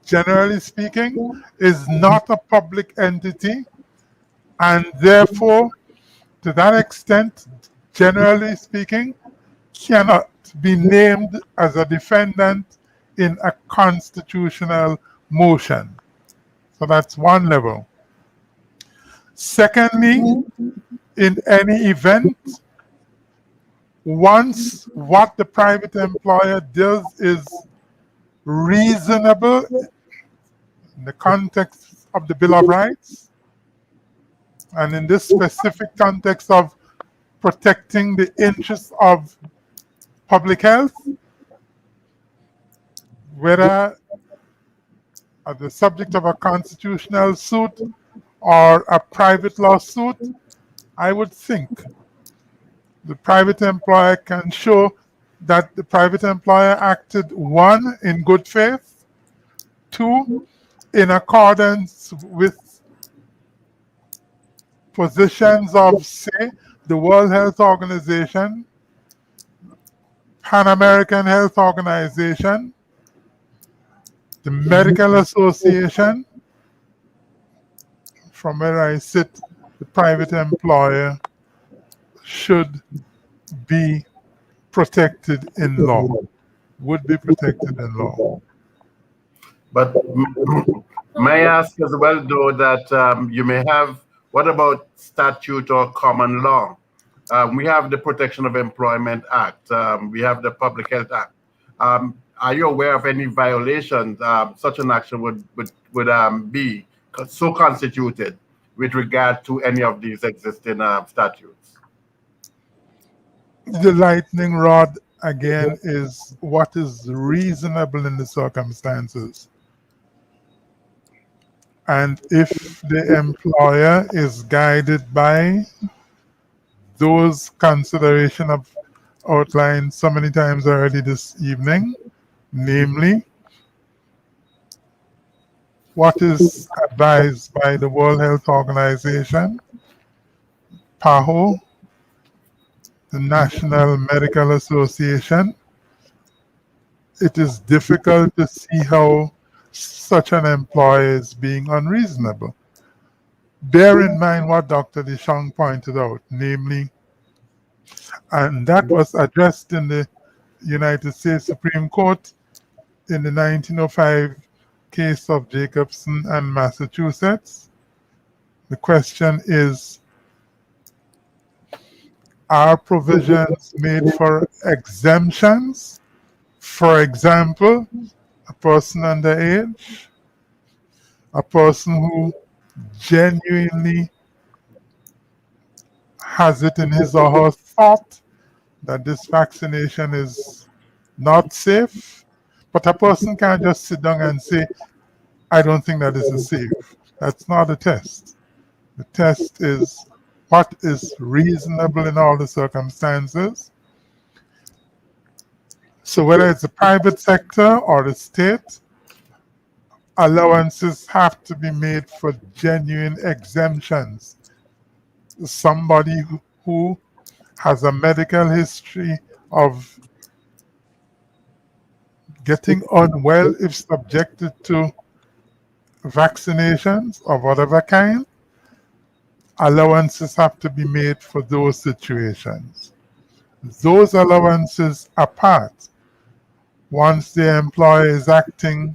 generally speaking, is not a public entity, and therefore, to that extent, generally speaking, cannot be named as a defendant in a constitutional motion. So that's one level. Secondly, in any event, once what the private employer does is reasonable in the context of the Bill of Rights, and in this specific context of protecting the interests of public health, whether as the subject of a constitutional suit or a private lawsuit, I would think the private employer can show that the private employer acted, one, in good faith, two, in accordance with positions of, say, the World Health Organization, Pan American Health Organization, the Medical Association. From where I sit, the private employer should be protected in law, would be protected in law. But may I ask as well, though, that you may have, what about statute or common law? We have the Protection of Employment Act. We have the Public Health Act. Are you aware of any violations such an action would be so constituted with regard to any of these existing statutes? The lightning rod, again, is what is reasonable in the circumstances. And if the employer is guided by those considerations I've outlined so many times already this evening, namely, what is advised by the World Health Organization, PAHO, the National Medical Association, it is difficult to see how such an employer is being unreasonable. Bear in mind what Dr. DeShong pointed out, namely, and that was addressed in the United States Supreme Court in the 1905 case of Jacobson and Massachusetts. The question is, are provisions made for exemptions For example, a person underage, a person who genuinely has it in his or her thought that this vaccination is not safe, but a person can't just sit down and say, I don't think that this is safe. That's not a test. The test is what is reasonable in all the circumstances. So whether it's the private sector or the state, allowances have to be made for genuine exemptions. Somebody who has a medical history of getting unwell if subjected to vaccinations of whatever kind, allowances have to be made for those situations. Those allowances apart, once the employer is acting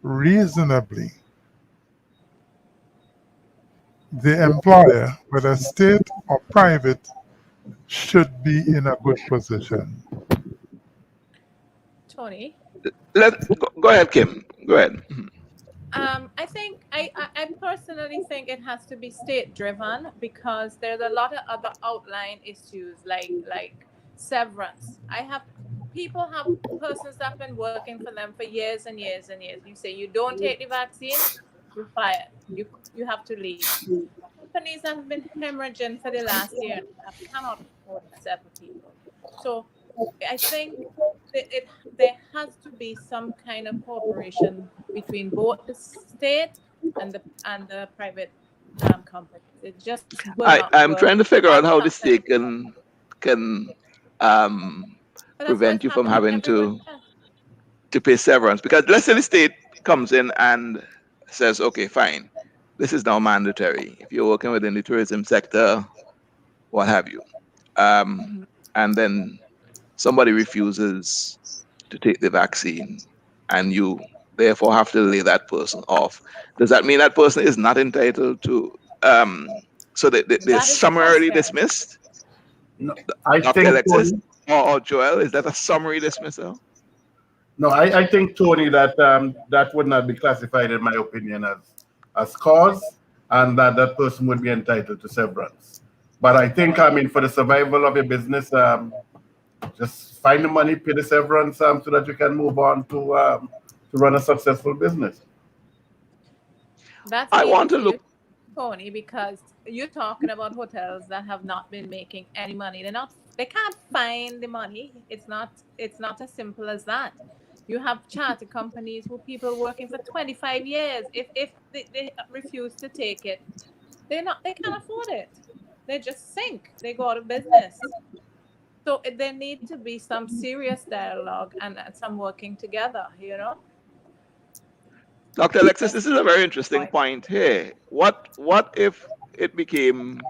reasonably, the employer, whether state or private, should be in a good position. Tony, Go ahead, Kim. Go ahead. I personally think it has to be state driven because there's a lot of other outline issues like severance. People have persons that have been working for them for years and years and years. You say you don't take the vaccine, you're fired. You have to leave. Companies have been hemorrhaging for the last year and cannot afford to sever people. So I think there has to be some kind of cooperation between both the state and the private companies. It just I'm trying to figure out how the state can prevent you from having to pay severance. Because let's say the state comes in and says, okay, fine, this is now mandatory if you're working within the tourism sector, what have you. And then somebody refuses to take the vaccine and you therefore have to lay that person off. Does that mean that person is not entitled to, so that they're summarily dismissed? No, I Dr. think Alexis or Joel, is that a summary dismissal? No, I think, Tony, that that would not be classified, in my opinion, as cause, and that person would be entitled to severance. But I think, for the survival of your business, just find the money, pay the severance, so that you can move on to run a successful business. That's I want to look, Tony, because you're talking about hotels that have not been making any money. They can't find the money. It's not as simple as that. You have charter companies who people working for 25 years. If they refuse to take it, they can't afford it. They just sink. They go out of business. So there need to be some serious dialogue and some working together, Dr. Alexis, this is a very interesting point here. What if it became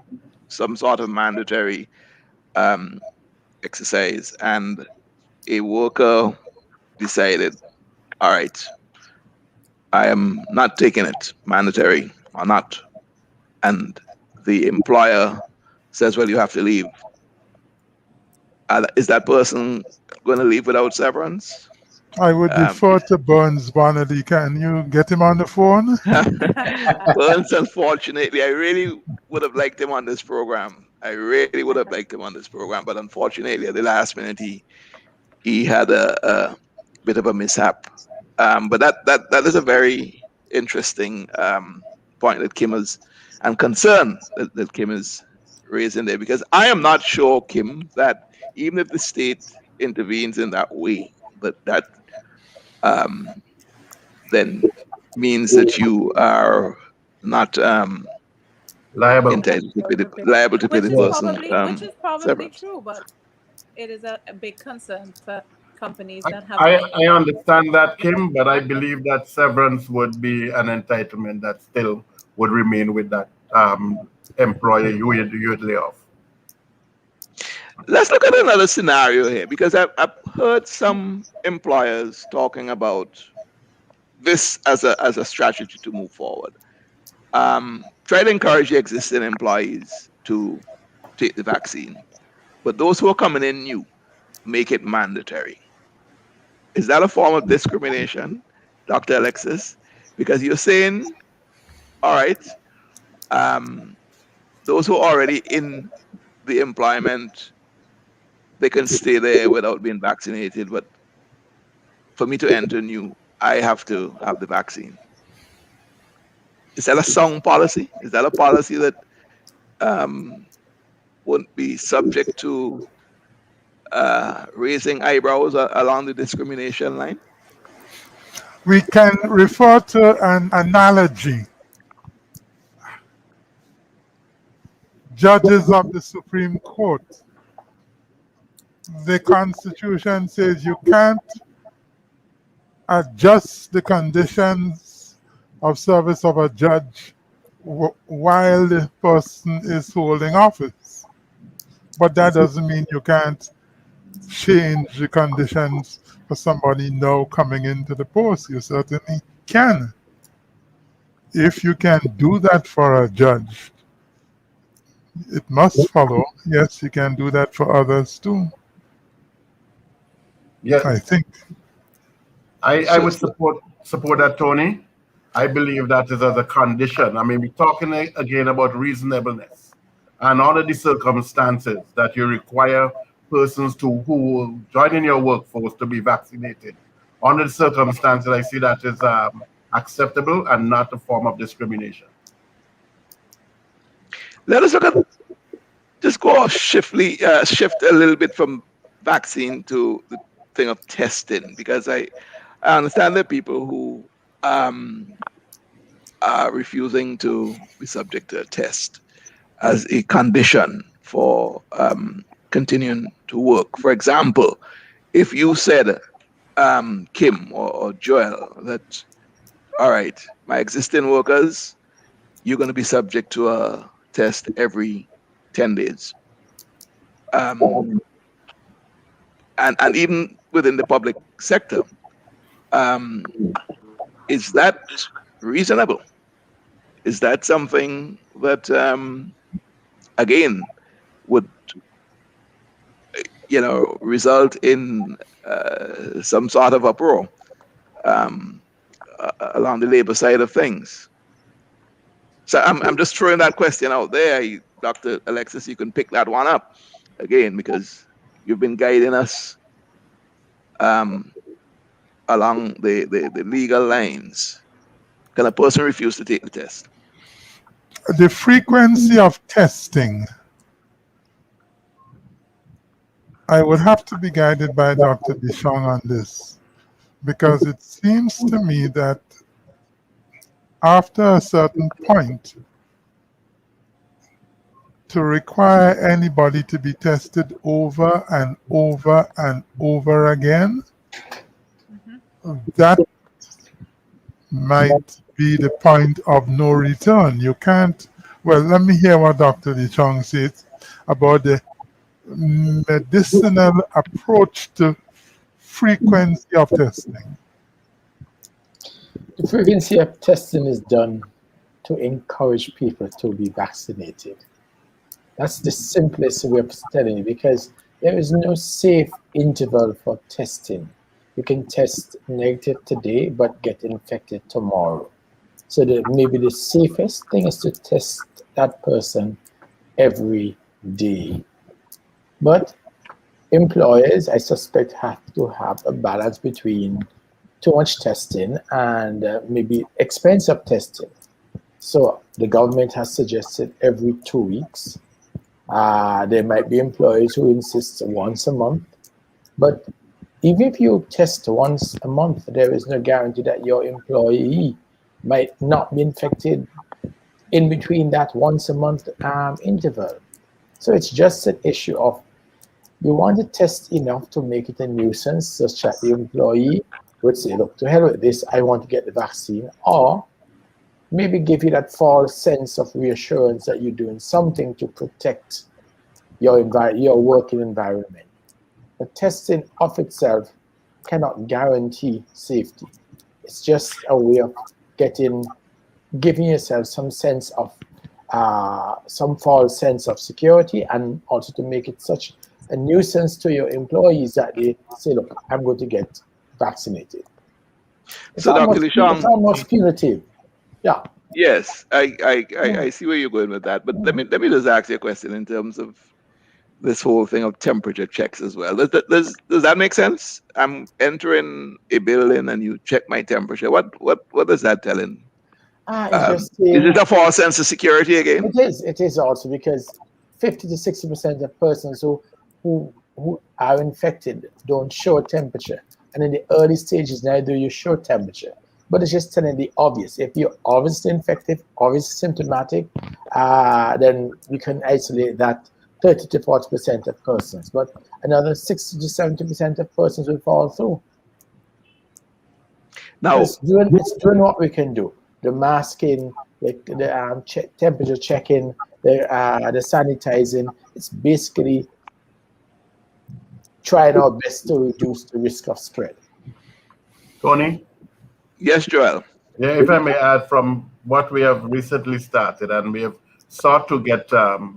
some sort of mandatory exercise and a worker decided, all right, I am not taking it, mandatory or not, and the employer says, well, you have to leave. Is that person going to leave without severance? I would defer to Burns Bonady. Can you get him on the phone? Burns, unfortunately, I really would have liked him on this program. But unfortunately, at the last minute, he had a bit of a mishap. But that is a very interesting point that Kim is, and concern that Kim is raising there, because I am not sure, Kim, that even if the state intervenes in that way, that then means that you are not liable entitled to pay the person. Which is probably true, but it is a big concern for companies that have. I understand that, Kim, but I believe that severance would be an entitlement that still would remain with that employer you would lay off. Let's look at another scenario here, because I've heard some employers talking about this as a strategy to move forward. Try to encourage the existing employees to take the vaccine, but those who are coming in new, make it mandatory. Is that a form of discrimination, Dr. Alexis? Because you're saying, all right, those who are already in the employment, they can stay there without being vaccinated, but for me to enter new, I have to have the vaccine. Is that a sound policy? Is that a policy that wouldn't be subject to raising eyebrows along the discrimination line? We can refer to an analogy. Judges of the Supreme Court. The Constitution says you can't adjust the conditions of service of a judge while the person is holding office. But that doesn't mean you can't change the conditions for somebody now coming into the post. You certainly can. If you can do that for a judge, it must follow. Yes, you can do that for others too. Yeah, I think. I would support that, Tony. I believe that is as a condition. I mean, we're talking again about reasonableness and under the circumstances that you require persons who join in your workforce to be vaccinated. Under the circumstances, I see that as acceptable and not a form of discrimination. Let us look at, just go shift a little bit from vaccine to the thing of testing, because I understand there are people who are refusing to be subject to a test as a condition for continuing to work. For example, if you said, Kim or Joel, that, all right, my existing workers, you're going to be subject to a test every 10 days. And even within the public sector, is that reasonable? Is that something that, again, would result in some sort of uproar along the labor side of things? So I'm just throwing that question out there. Dr. Alexis, you can pick that one up again, because you've been guiding us along the legal lines. Can a person refuse to take the test? The frequency of testing, I would have to be guided by Dr. Dishong on this, because it seems to me that after a certain point, to require anybody to be tested over and over and over again, that might be the point of no return. You can't, well, let me hear what Dr. Dishong says about the medicinal approach to frequency of testing. The frequency of testing is done to encourage people to be vaccinated. That's the simplest way of telling you, because there is no safe interval for testing. You can test negative today, but get infected tomorrow. So maybe the safest thing is to test that person every day. But employers, I suspect, have to have a balance between too much testing and maybe expensive testing. So the government has suggested every 2 weeks. There might be employers who insist once a month. But even if you test once a month, there is no guarantee that your employee might not be infected in between that once a month interval. So it's just an issue of, you want to test enough to make it a nuisance, such that the employee would say, look, to hell with this, I want to get the vaccine, or maybe give you that false sense of reassurance that you're doing something to protect your working environment. But testing of itself cannot guarantee safety. It's just a way of giving yourself some sense of, some false sense of security, and also to make it such a nuisance to your employees that they say, look, I'm going to get vaccinated. So, Dr. It's Lishong, almost punitive. Yeah. yes, I see where you're going with that. But let me just ask you a question in terms of this whole thing of temperature checks as well. Does that make sense? I'm entering a building and you check my temperature. What does that tell him? It's just Is it a false sense of security again? It is also because 50 to 60% of persons who are infected don't show temperature. And in the early stages, neither do you show temperature. But it's just telling the obvious. If you're obviously infected, obviously symptomatic, then you can isolate that 30 to 40% of persons. But another 60 to 70% of persons will fall through. Now, it's doing what we can do. The masking, the temperature checking, the sanitizing. It's basically trying our best to reduce the risk of spread. Tony? Yes, Joel. Yeah, if I may add, from what we have recently started, and we have sought to get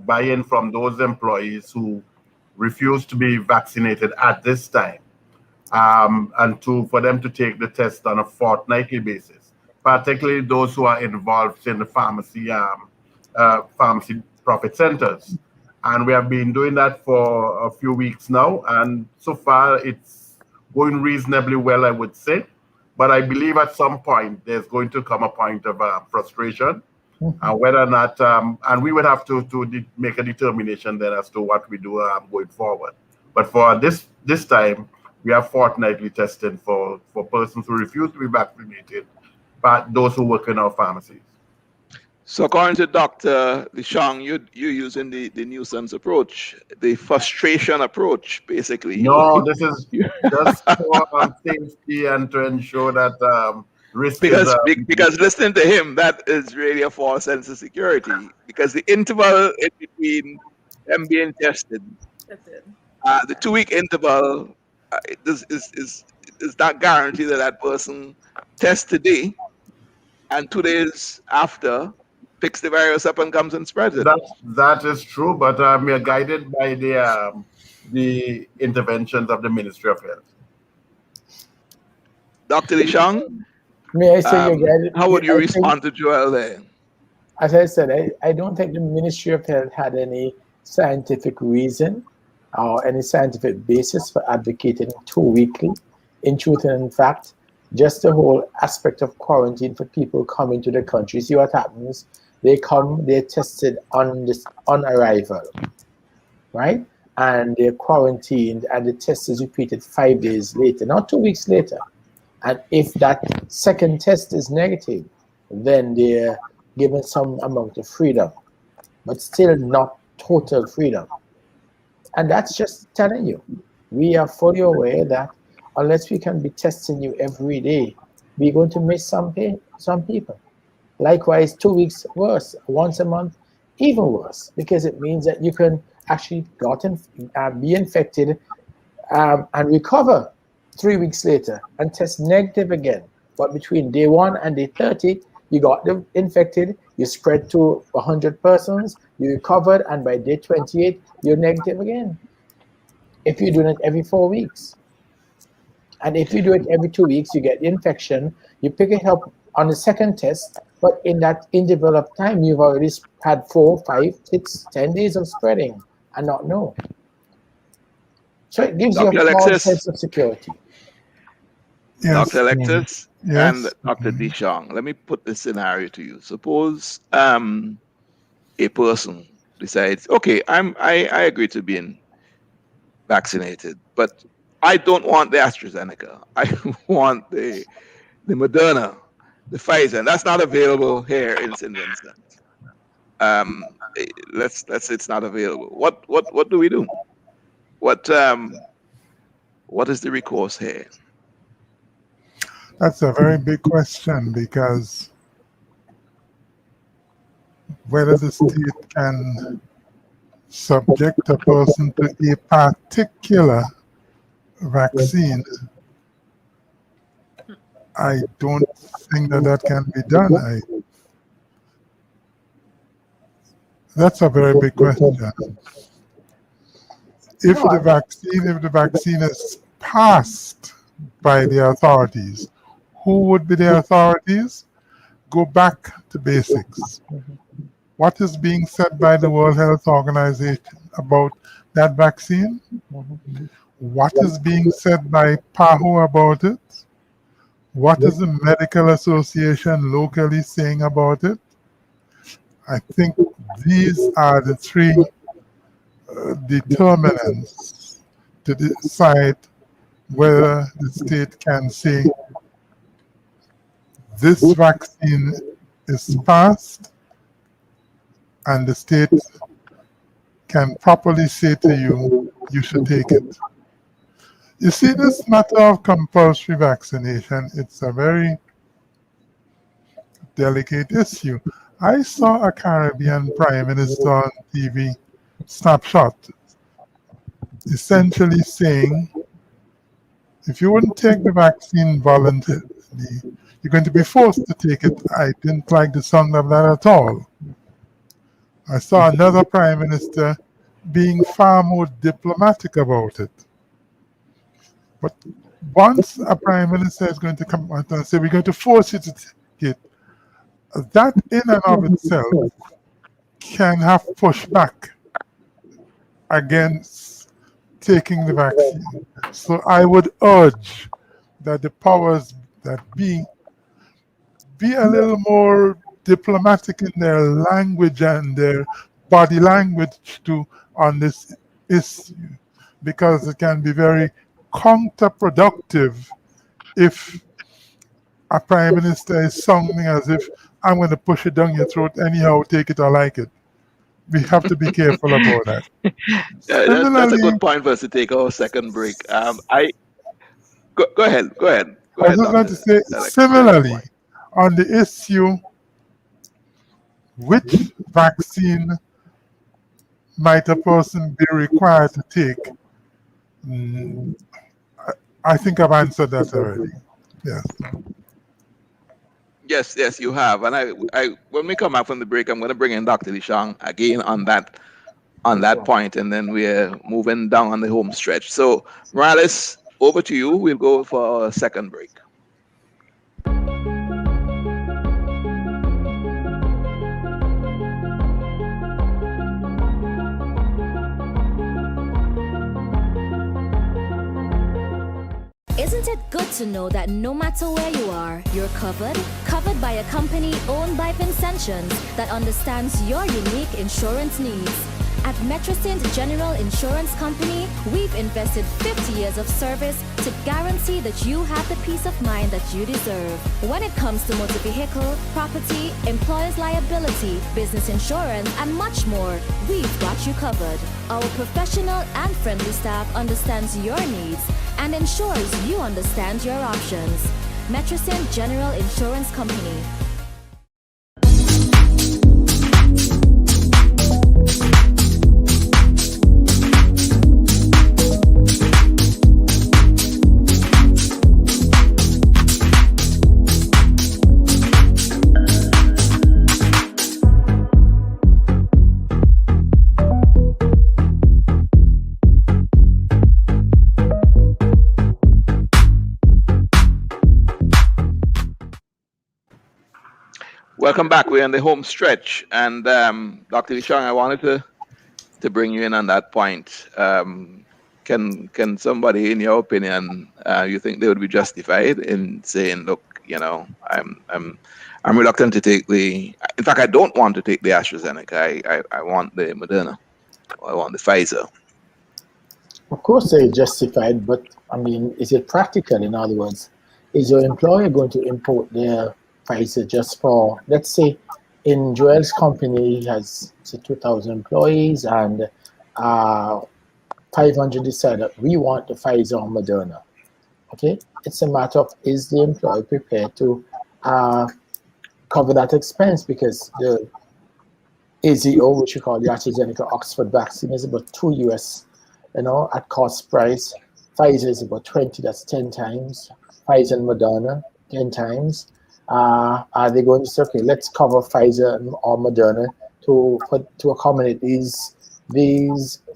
buy-in from those employees who refuse to be vaccinated at this time, and for them to take the test on a fortnightly basis, particularly those who are involved in the pharmacy profit centers. And we have been doing that for a few weeks now, and so far it's going reasonably well, I would say. But I believe at some point there's going to come a point of frustration, and whether or not, and we would have to make a determination then as to what we do going forward. But for this time, we have fortnightly testing for persons who refuse to be vaccinated, but those who work in our pharmacies. So according to Dr. Lishong, you're using the nuisance approach, the frustration approach, basically. No, this is just for safety and to ensure that risk because listening to him, that is really a false sense of security. Because the interval in between them being tested, the 2-week interval, is not guaranteed that person tests today and 2 days after picks the virus up and comes and spreads it. That is true, but we are guided by the interventions of the Ministry of Health. Dr. Lishong, may I say you're guided? How would you respond to Joel there? As I said, I don't think the Ministry of Health had any scientific reason or any scientific basis for advocating 2 weekly. In truth and in fact, just the whole aspect of quarantine for people coming to the country. See what happens? They come, they're tested on arrival, right? And they're quarantined, and the test is repeated 5 days later, not 2 weeks later. And if that second test is negative, then they're given some amount of freedom, but still not total freedom. And that's just telling you, we are fully aware that unless we can be testing you every day, we're going to miss some people. Likewise, 2 weeks worse, once a month, even worse, because it means that you can actually be infected and recover 3 weeks later and test negative again. But between day 1 and day 30, you got infected, you spread to 100 persons, you recovered, and by day 28, you're negative again. If you're doing it every 4 weeks. And if you do it every 2 weeks, you get the infection, you pick it up on the second test, but in that interval of time, you've already had 4, 5, 6, 10 days of spreading and not know. So it gives Dr. you a false sense of security. Yes. Dr. Alexis Yes. and Dr. Lishong, let me put this scenario to you. Suppose a person decides, okay, I agree to being vaccinated, but I don't want the AstraZeneca. I want the Moderna, the Pfizer, and that's not available here in St. Vincent. Let's say it's not available. What do we do? What is the recourse here? That's a very big question, because whether the state can subject a person to a particular vaccine, I don't think that can be done. That's a very big question. If the vaccine is passed by the authorities. Who would be the authorities? Go back to basics. What is being said by the World Health Organization about that vaccine? What is being said by PAHO about it? What is the medical association locally saying about it? I think these are the three determinants to decide whether the state can say this vaccine is passed, and the state can properly say to you, you should take it. You see, this matter of compulsory vaccination, it's a very delicate issue. I saw a Caribbean Prime Minister on TV snapshot essentially saying, if you wouldn't take the vaccine voluntarily, you're going to be forced to take it. I didn't like the sound of that at all. I saw another Prime Minister being far more diplomatic about it. But once a Prime Minister is going to come out and say, we're going to force you to take it, that in and of itself can have pushback against taking the vaccine. So I would urge that the powers that be a little more diplomatic in their language and their body language too on this issue, because it can be very counterproductive if a Prime Minister is sounding as if I'm going to push it down your throat anyhow, take it or like it. We have to be careful about that. That's a good point for us to take our second break. Go ahead. I was just going to say, similarly, on the issue, which vaccine might a person be required to take? I think I've answered that already. Yes. Yes, you have. And I when we come back from the break, I'm going to bring in Dr. Lishang again on that point, and then we're moving down on the home stretch. So, Morales, over to you. We'll go for a second break. Isn't it good to know that no matter where you are, you're covered by a company owned by Vincentions that understands your unique insurance needs? At Metrosint General Insurance Company, we've invested 50 years of service to guarantee that you have the peace of mind that you deserve. When it comes to motor vehicle, property, employer's liability, business insurance, and much more, we've got you covered. Our professional and friendly staff understands your needs and ensures you understand your options. Metrosint General Insurance Company. Welcome back. We're in the home stretch, and Dr. Lishang, I wanted to bring you in on that point. Can somebody, in your opinion, you think they would be justified in saying, look, I'm reluctant to take in fact, I don't want to take the AstraZeneca. I want the Moderna. I want the Pfizer. Of course, they're justified, but I mean, is it practical? In other words, is your employer going to import their Pfizer just for, let's say, in Joel's company, he has 2,000 employees, and 500 decide that we want the Pfizer or Moderna. Okay, it's a matter of, is the employer prepared to cover that expense, because the AZO, which we call the AstraZeneca Oxford vaccine, is about $2 US, at cost price. Pfizer is about 20, that's 10 times. Pfizer and Moderna, 10 times. Are they going to say, okay, let's cover Pfizer or Moderna to accommodate these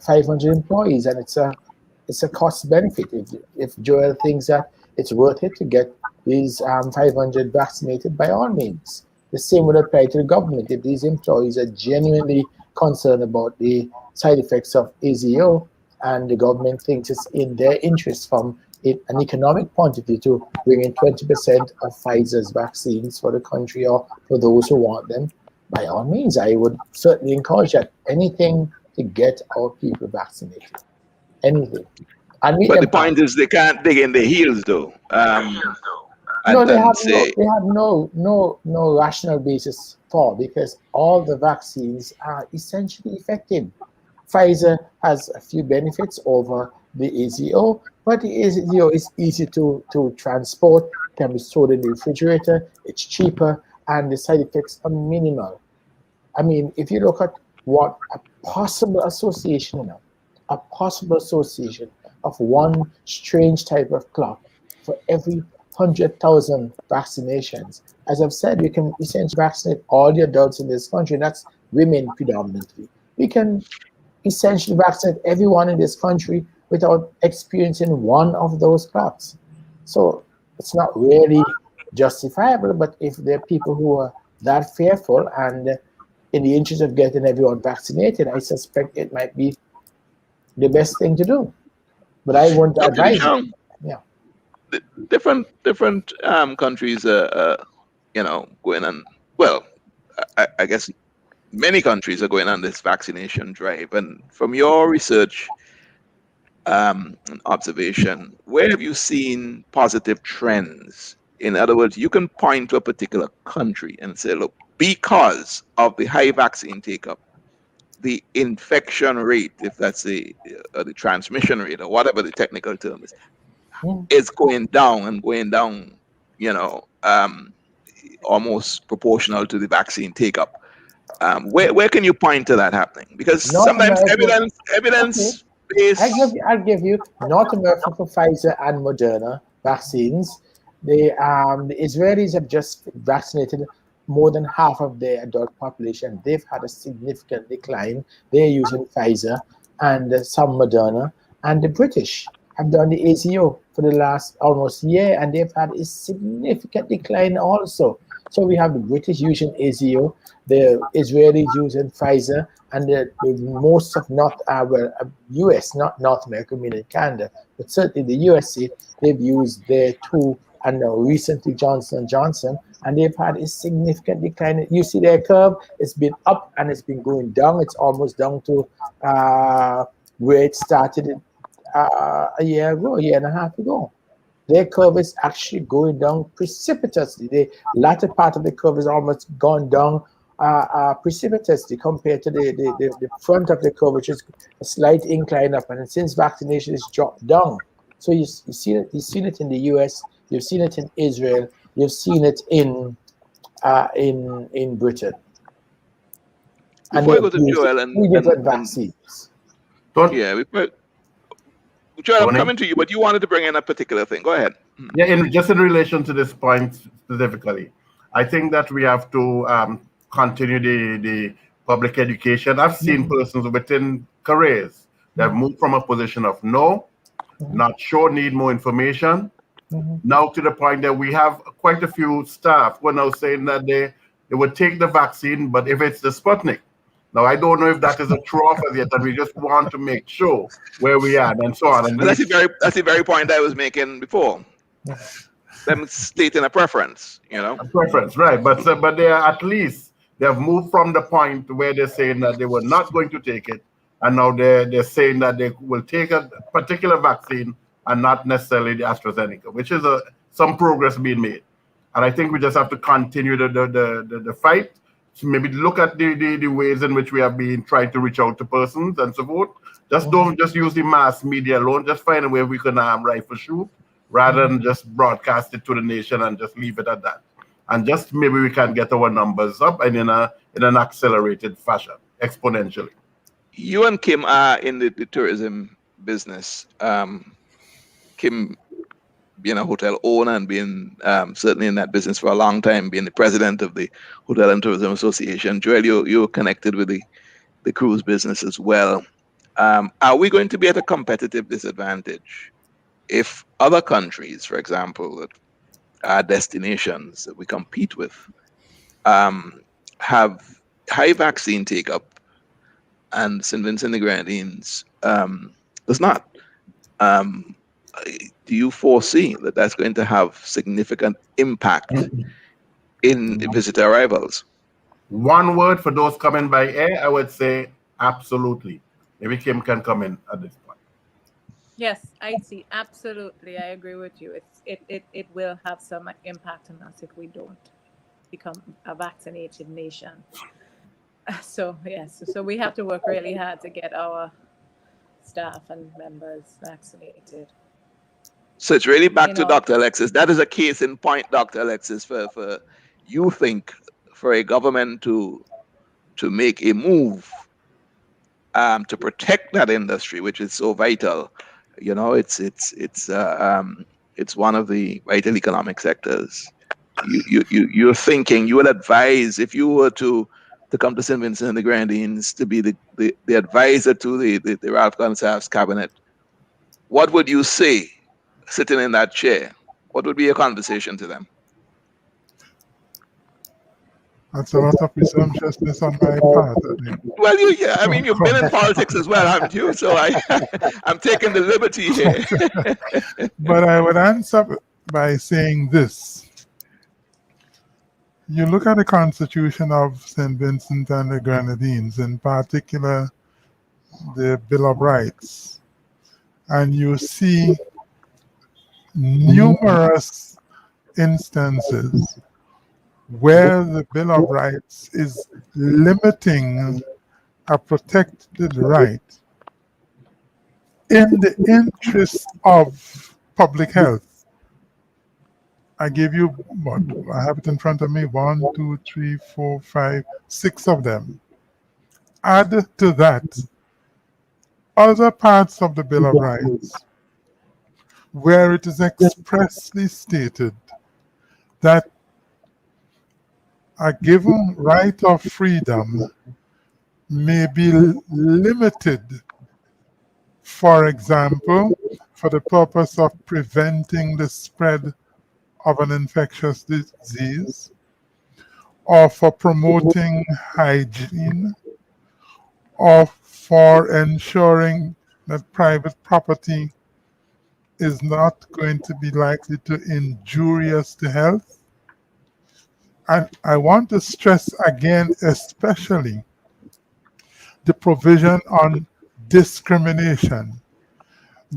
500 employees? And it's a cost benefit. If Joel thinks that it's worth it to get these 500 vaccinated by all means. The same would apply to the government. If these employees are genuinely concerned about the side effects of AZO, and the government thinks it's in their interest from an economic point of view to bring in 20% of Pfizer's vaccines for the country or for those who want them, by all means, I would certainly encourage that. Anything to get our people vaccinated. Anything. And But the point is they can't dig in their heels, though. No, they have no rational basis for, because all the vaccines are essentially effective. Pfizer has a few benefits over the AZO, but the AZO is easy to transport, can be stored in the refrigerator, it's cheaper, and the side effects are minimal. I mean, if you look at what a possible association of one strange type of clock for every 100,000 vaccinations. As I've said, we can essentially vaccinate all the adults in this country, and that's women predominantly. We can essentially vaccinate everyone in this country without experiencing one of those clocks. So it's not really justifiable, but if there are people who are that fearful and in the interest of getting everyone vaccinated, I suspect it might be the best thing to do. But I won't advise it. Yeah. Different countries are going on. Well, I guess many countries are going on this vaccination drive. And from your research and observation, where have you seen positive trends? In other words, you can point to a particular country and say, look, because of the high vaccine take-up, the infection rate, if that's the transmission rate or whatever the technical term is going down and going down, almost proportional to the vaccine take-up. Where can you point to that happening? Because sometimes evidence based. I'll give you North America for Pfizer and Moderna vaccines. The Israelis have just vaccinated more than half of their adult population. They've had a significant decline. They're using Pfizer and some Moderna. And the British have done the AZO for the last almost year, and they've had a significant decline also. So we have the British using AZO, the Israelis using Pfizer, and the most of US, not North America, meaning Canada, but certainly the USA, they've used their two, and recently Johnson & Johnson, and they've had a significant decline. You see their curve, it's been up and it's been going down. It's almost down to where it started a year and a half ago. Their curve is actually going down precipitously. The latter part of the curve is almost gone down precipitously compared to the front of the curve, which is a slight incline up. And since vaccination is dropped down, so you've seen it in the US, you've seen it in Israel, you've seen it in Britain. Before we go to Joel and vaccines. Joel, I'm coming to you, but you wanted to bring in a particular thing. Go ahead. Yeah, just in relation to this point specifically, I think that we have to continue the public education. I've seen persons within careers that have moved from a position of not sure, need more information, now to the point that we have quite a few staff who are now saying that they would take the vaccine, but if it's the Sputnik. Now, I don't know if that is a true offer yet, and we just want to make sure where we are and so on. And that's the very point I was making before. Them stating a preference, A preference, right. But they are at least, they have moved from the point where they're saying that they were not going to take it, and now they're saying that they will take a particular vaccine and not necessarily the AstraZeneca, which is some progress being made. And I think we just have to continue the fight. So maybe look at the ways in which we have been trying to reach out to persons and so forth. Don't just use the mass media alone. Just find a way we can rifle shoot rather than just broadcast it to the nation and just leave it at that. And just maybe we can get our numbers up and in an accelerated fashion, exponentially. You and Kim are in the tourism business. Kim being a hotel owner and being certainly in that business for a long time, being the president of the Hotel and Tourism Association. Joel, you're connected with the cruise business as well. Are we going to be at a competitive disadvantage if other countries, for example, that are destinations that we compete with, have high vaccine take up, and St. Vincent and the Grenadines does not. Do you foresee that that's going to have significant impact in visitor arrivals? One word for those coming by air, I would say absolutely. Maybe Kim can come in at this point. Yes, I see. Absolutely, I agree with you. It will have some impact on us if we don't become a vaccinated nation. So yes, so we have to work really hard to get our staff and members vaccinated. So it's really back You to know, Dr. Alexis. That is a case in point, Dr. Alexis, for you think for a government to make a move to protect that industry, which is so vital. You know, it's one of the vital economic sectors. You're thinking, you would advise, if you were to come to St. Vincent and the Grenadines to be the advisor to the Ralph Gonsalves cabinet, what would you say sitting in that chair? What would be your conversation to them? That's a lot of presumptuousness on my part. I think. Well, I mean, you've been in politics as well, haven't you? So I'm taking the liberty here. But I would answer by saying this. You look at the Constitution of St. Vincent and the Grenadines, in particular the Bill of Rights, and you see numerous instances where the Bill of Rights is limiting a protected right in the interest of public health. I give you what I have it in front of me: 1, 2, 3, 4, 5, 6 of them. Add to that other parts of the Bill of Rights where it is expressly stated that a given right of freedom may be limited, for example, for the purpose of preventing the spread of an infectious disease, or for promoting hygiene, or for ensuring that private property is not going to be likely to injurious to health. And I want to stress again, especially the provision on discrimination,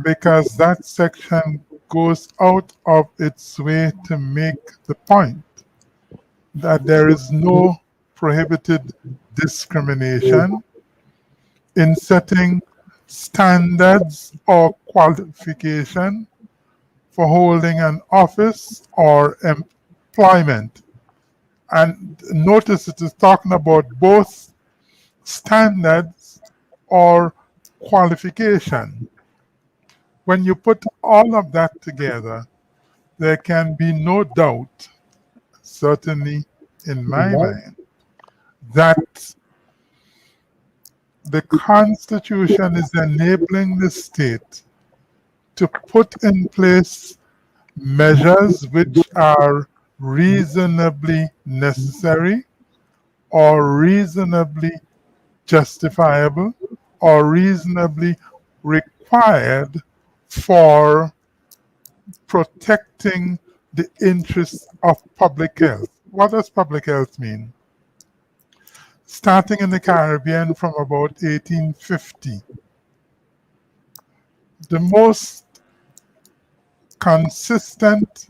because that section goes out of its way to make the point that there is no prohibited discrimination in setting standards or qualification for holding an office or employment. And notice it is talking about both standards or qualification. When you put all of that together, there can be no doubt, certainly in my mind, that the Constitution is enabling the state to put in place measures which are reasonably necessary or reasonably justifiable or reasonably required for protecting the interests of public health. What does public health mean? Starting in the Caribbean from about 1850, the most consistent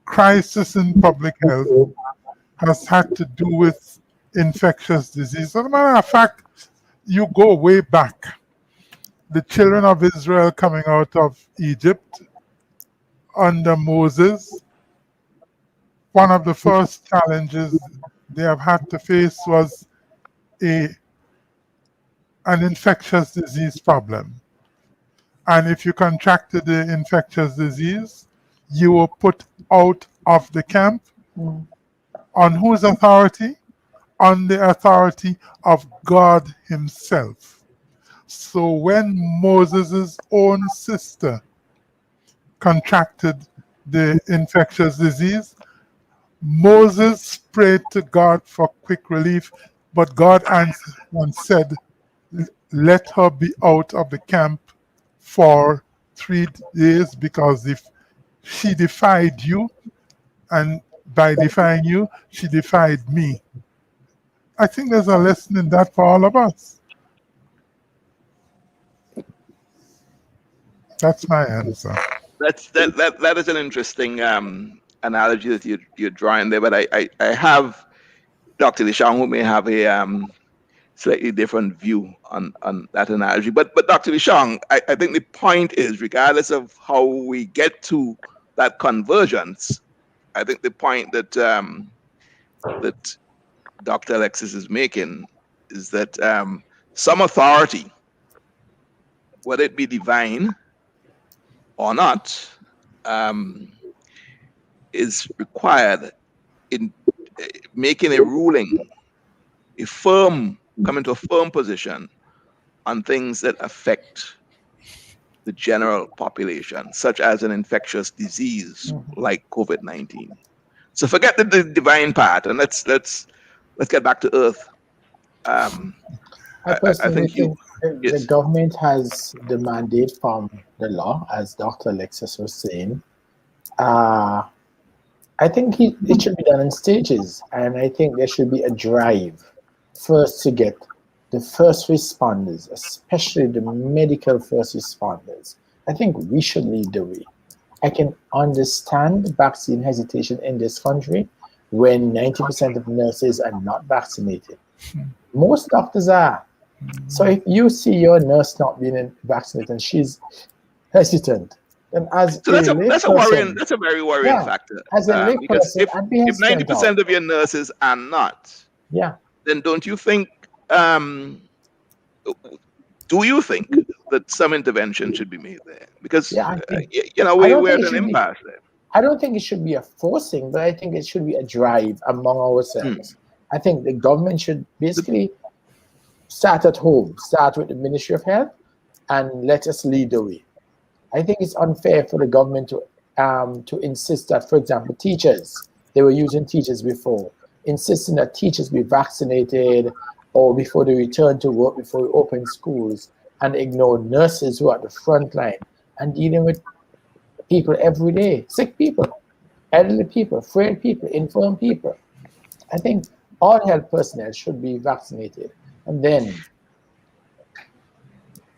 crisis in public health has had to do with infectious disease. As a matter of fact, you go way back. The children of Israel coming out of Egypt under Moses, one of the first challenges they have had to face was an infectious disease problem. And if you contracted the infectious disease, you were put out of the camp. On whose authority? On the authority of God himself. So when Moses' own sister contracted the infectious disease. Moses prayed to God for quick relief, but God answered and said, let her be out of the camp for 3 days, because if she defied you, and by defying you, she defied me. I think there's a lesson in that for all of us. That's my answer. That is an interesting analogy that you're drawing there, but I have Dr. Lishang, who may have a slightly different view on that analogy. But Dr. Lishang, I think the point is, regardless of how we get to that convergence, I think the point that that Dr. Alexis is making is that some authority, whether it be divine or not, is required in making a ruling, coming to a firm position on things that affect the general population, such as an infectious disease like COVID-19. So forget the divine part, and let's get back to earth. I personally think the government has the mandate from the law, as Dr. Alexis was saying. I think it should be done in stages, and I think there should be a drive first to get the first responders, especially the medical first responders. I think we should lead the way. I can understand vaccine hesitation in this country when 90% of nurses are not vaccinated. Most doctors are. So if you see your nurse not being vaccinated and she's hesitant, then that's a very worrying factor. As a because if 90% of your nurses are not, then don't you think? Do you think that some intervention should be made there? Because we're at an impasse there. I don't think it should be a forcing, but I think it should be a drive among ourselves. I think the government should basically start at home, start with the Ministry of Health, and let us lead the way. I think it's unfair for the government to insist that, for example, teachers, they were using teachers before, insisting that teachers be vaccinated or before they return to work, before we open schools, and ignore nurses who are at the front line and dealing with people every day, sick people, elderly people, frail people, infirm people. I think all health personnel should be vaccinated. And then...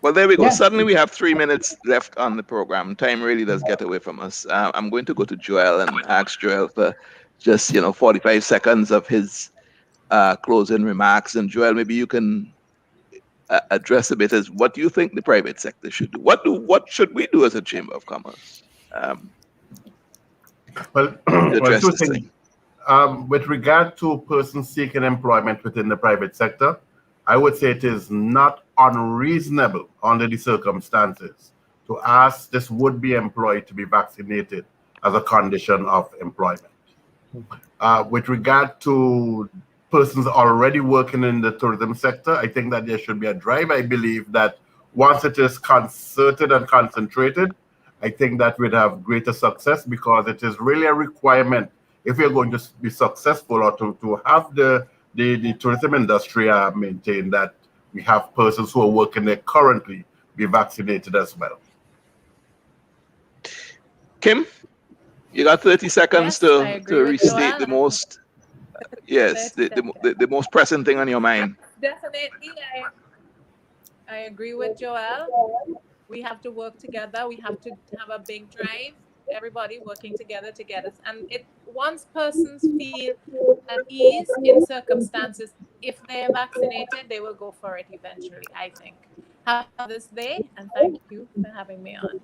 Well, there we go. Suddenly we have 3 minutes left on the program. Time really does get away from us. I'm going to go to Joel and ask Joel for just 45 seconds of his closing remarks. And Joel, maybe you can address a bit as what do you think the private sector should do? What should we do as a Chamber of Commerce? Two things. With regard to persons seeking employment within the private sector, I would say it is not unreasonable under the circumstances to ask this would-be employee to be vaccinated as a condition of employment. With regard to persons already working in the tourism sector, I think that there should be a drive. I believe that once it is concerted and concentrated, I think that we'd have greater success, because it is really a requirement if we're going to be successful or to have the tourism industry maintain that we have persons who are working there currently be vaccinated as well. Kim, you got 30 seconds to restate the most, the most pressing thing on your mind. Definitely, I agree with Joel. We have to work together. We have to have a big drive. Everybody working together to get us. And once persons feel at ease in circumstances, if they're vaccinated, they will go for it eventually, I think. Have this day, and thank you for having me on.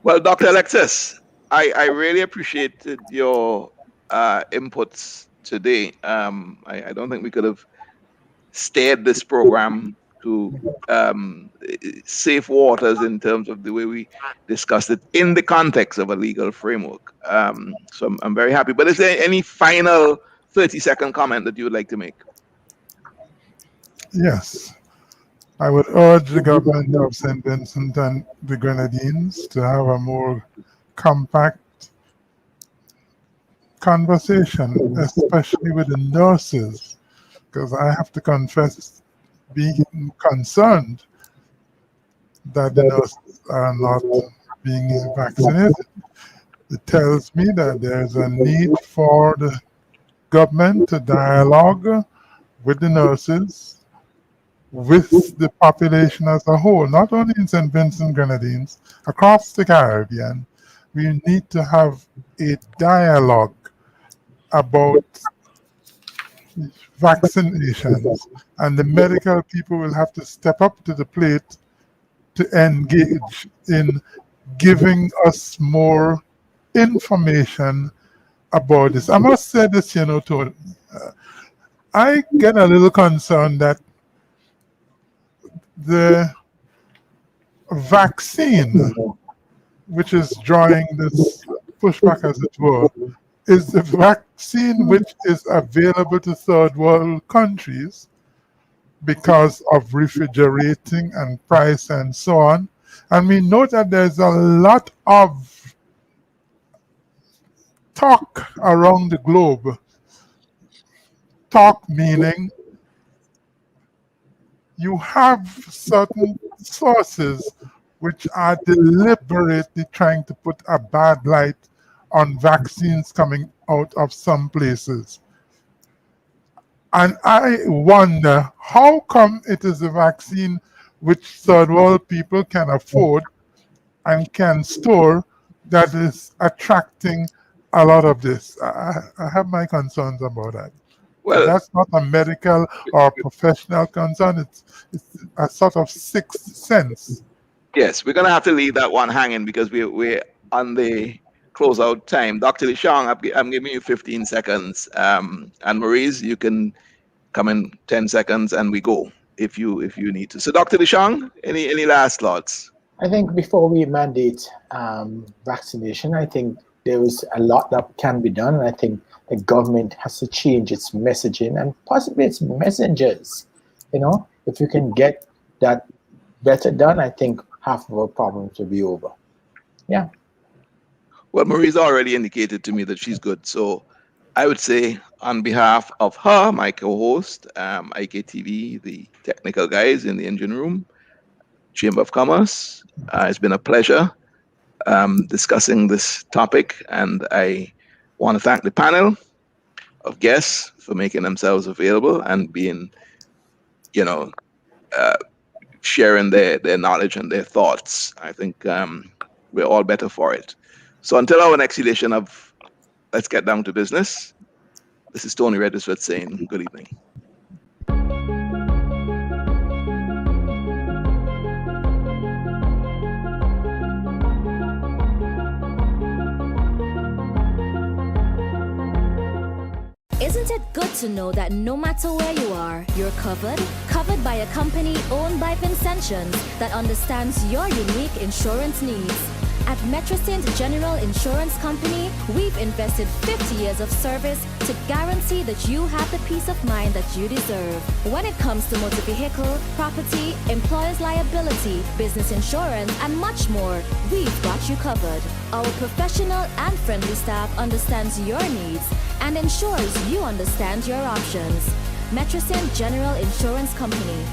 Well, Dr. Alexis, I really appreciated your inputs today. I don't think we could have steered this program to safe waters in terms of the way we discussed it in the context of a legal framework. So I'm very happy. But is there any final 30-second comment that you would like to make? Yes. I would urge the government of St. Vincent and the Grenadines to have a more compact conversation, especially with the nurses, because I have to confess being concerned that the nurses are not being vaccinated. It tells me that there's a need for the government to dialogue with the nurses, with the population as a whole, not only in St. Vincent Grenadines, across the Caribbean. We need to have a dialogue about vaccinations, and the medical people will have to step up to the plate to engage in giving us more information about this. I must say this, Tony. I get a little concerned that the vaccine, which is drawing this pushback, as it were, is the vaccine which is available to third world countries because of refrigerating and price and so on. And we know that there's a lot of talk around the globe. Talk meaning you have certain sources which are deliberately trying to put a bad light on vaccines coming out of some places. And I wonder how come it is a vaccine which third world people can afford and can store that is attracting a lot of this. I have my concerns about that. Well, that's not a medical or professional concern. It's a sort of sixth sense. yes, we're going to have to leave that one hanging because we're on the closeout time. Dr. Lishong, I'm giving you 15 seconds. And Maurice, you can come in 10 seconds and we go if you need to. So Dr. Lishong, any last thoughts? I think before we mandate vaccination, I think there is a lot that can be done. And I think the government has to change its messaging and possibly its messengers. If you can get that better done, I think half of our problems will be over. Yeah. Well, Marie's already indicated to me that she's good. So I would say on behalf of her, my co-host, IKTV, the technical guys in the engine room, Chamber of Commerce, it's been a pleasure discussing this topic. And I want to thank the panel of guests for making themselves available and being, sharing their knowledge and their thoughts. I think we're all better for it. So until our next edition of Let's Get Down to Business, this is Tony Redisford saying good evening. Isn't it good to know that no matter where you are, you're covered? Covered by a company owned by Vincentions that understands your unique insurance needs. At Metrosint General Insurance Company, we've invested 50 years of service to guarantee that you have the peace of mind that you deserve. When it comes to motor vehicle, property, employer's liability, business insurance, and much more, we've got you covered. Our professional and friendly staff understands your needs and ensures you understand your options. Metrosint General Insurance Company,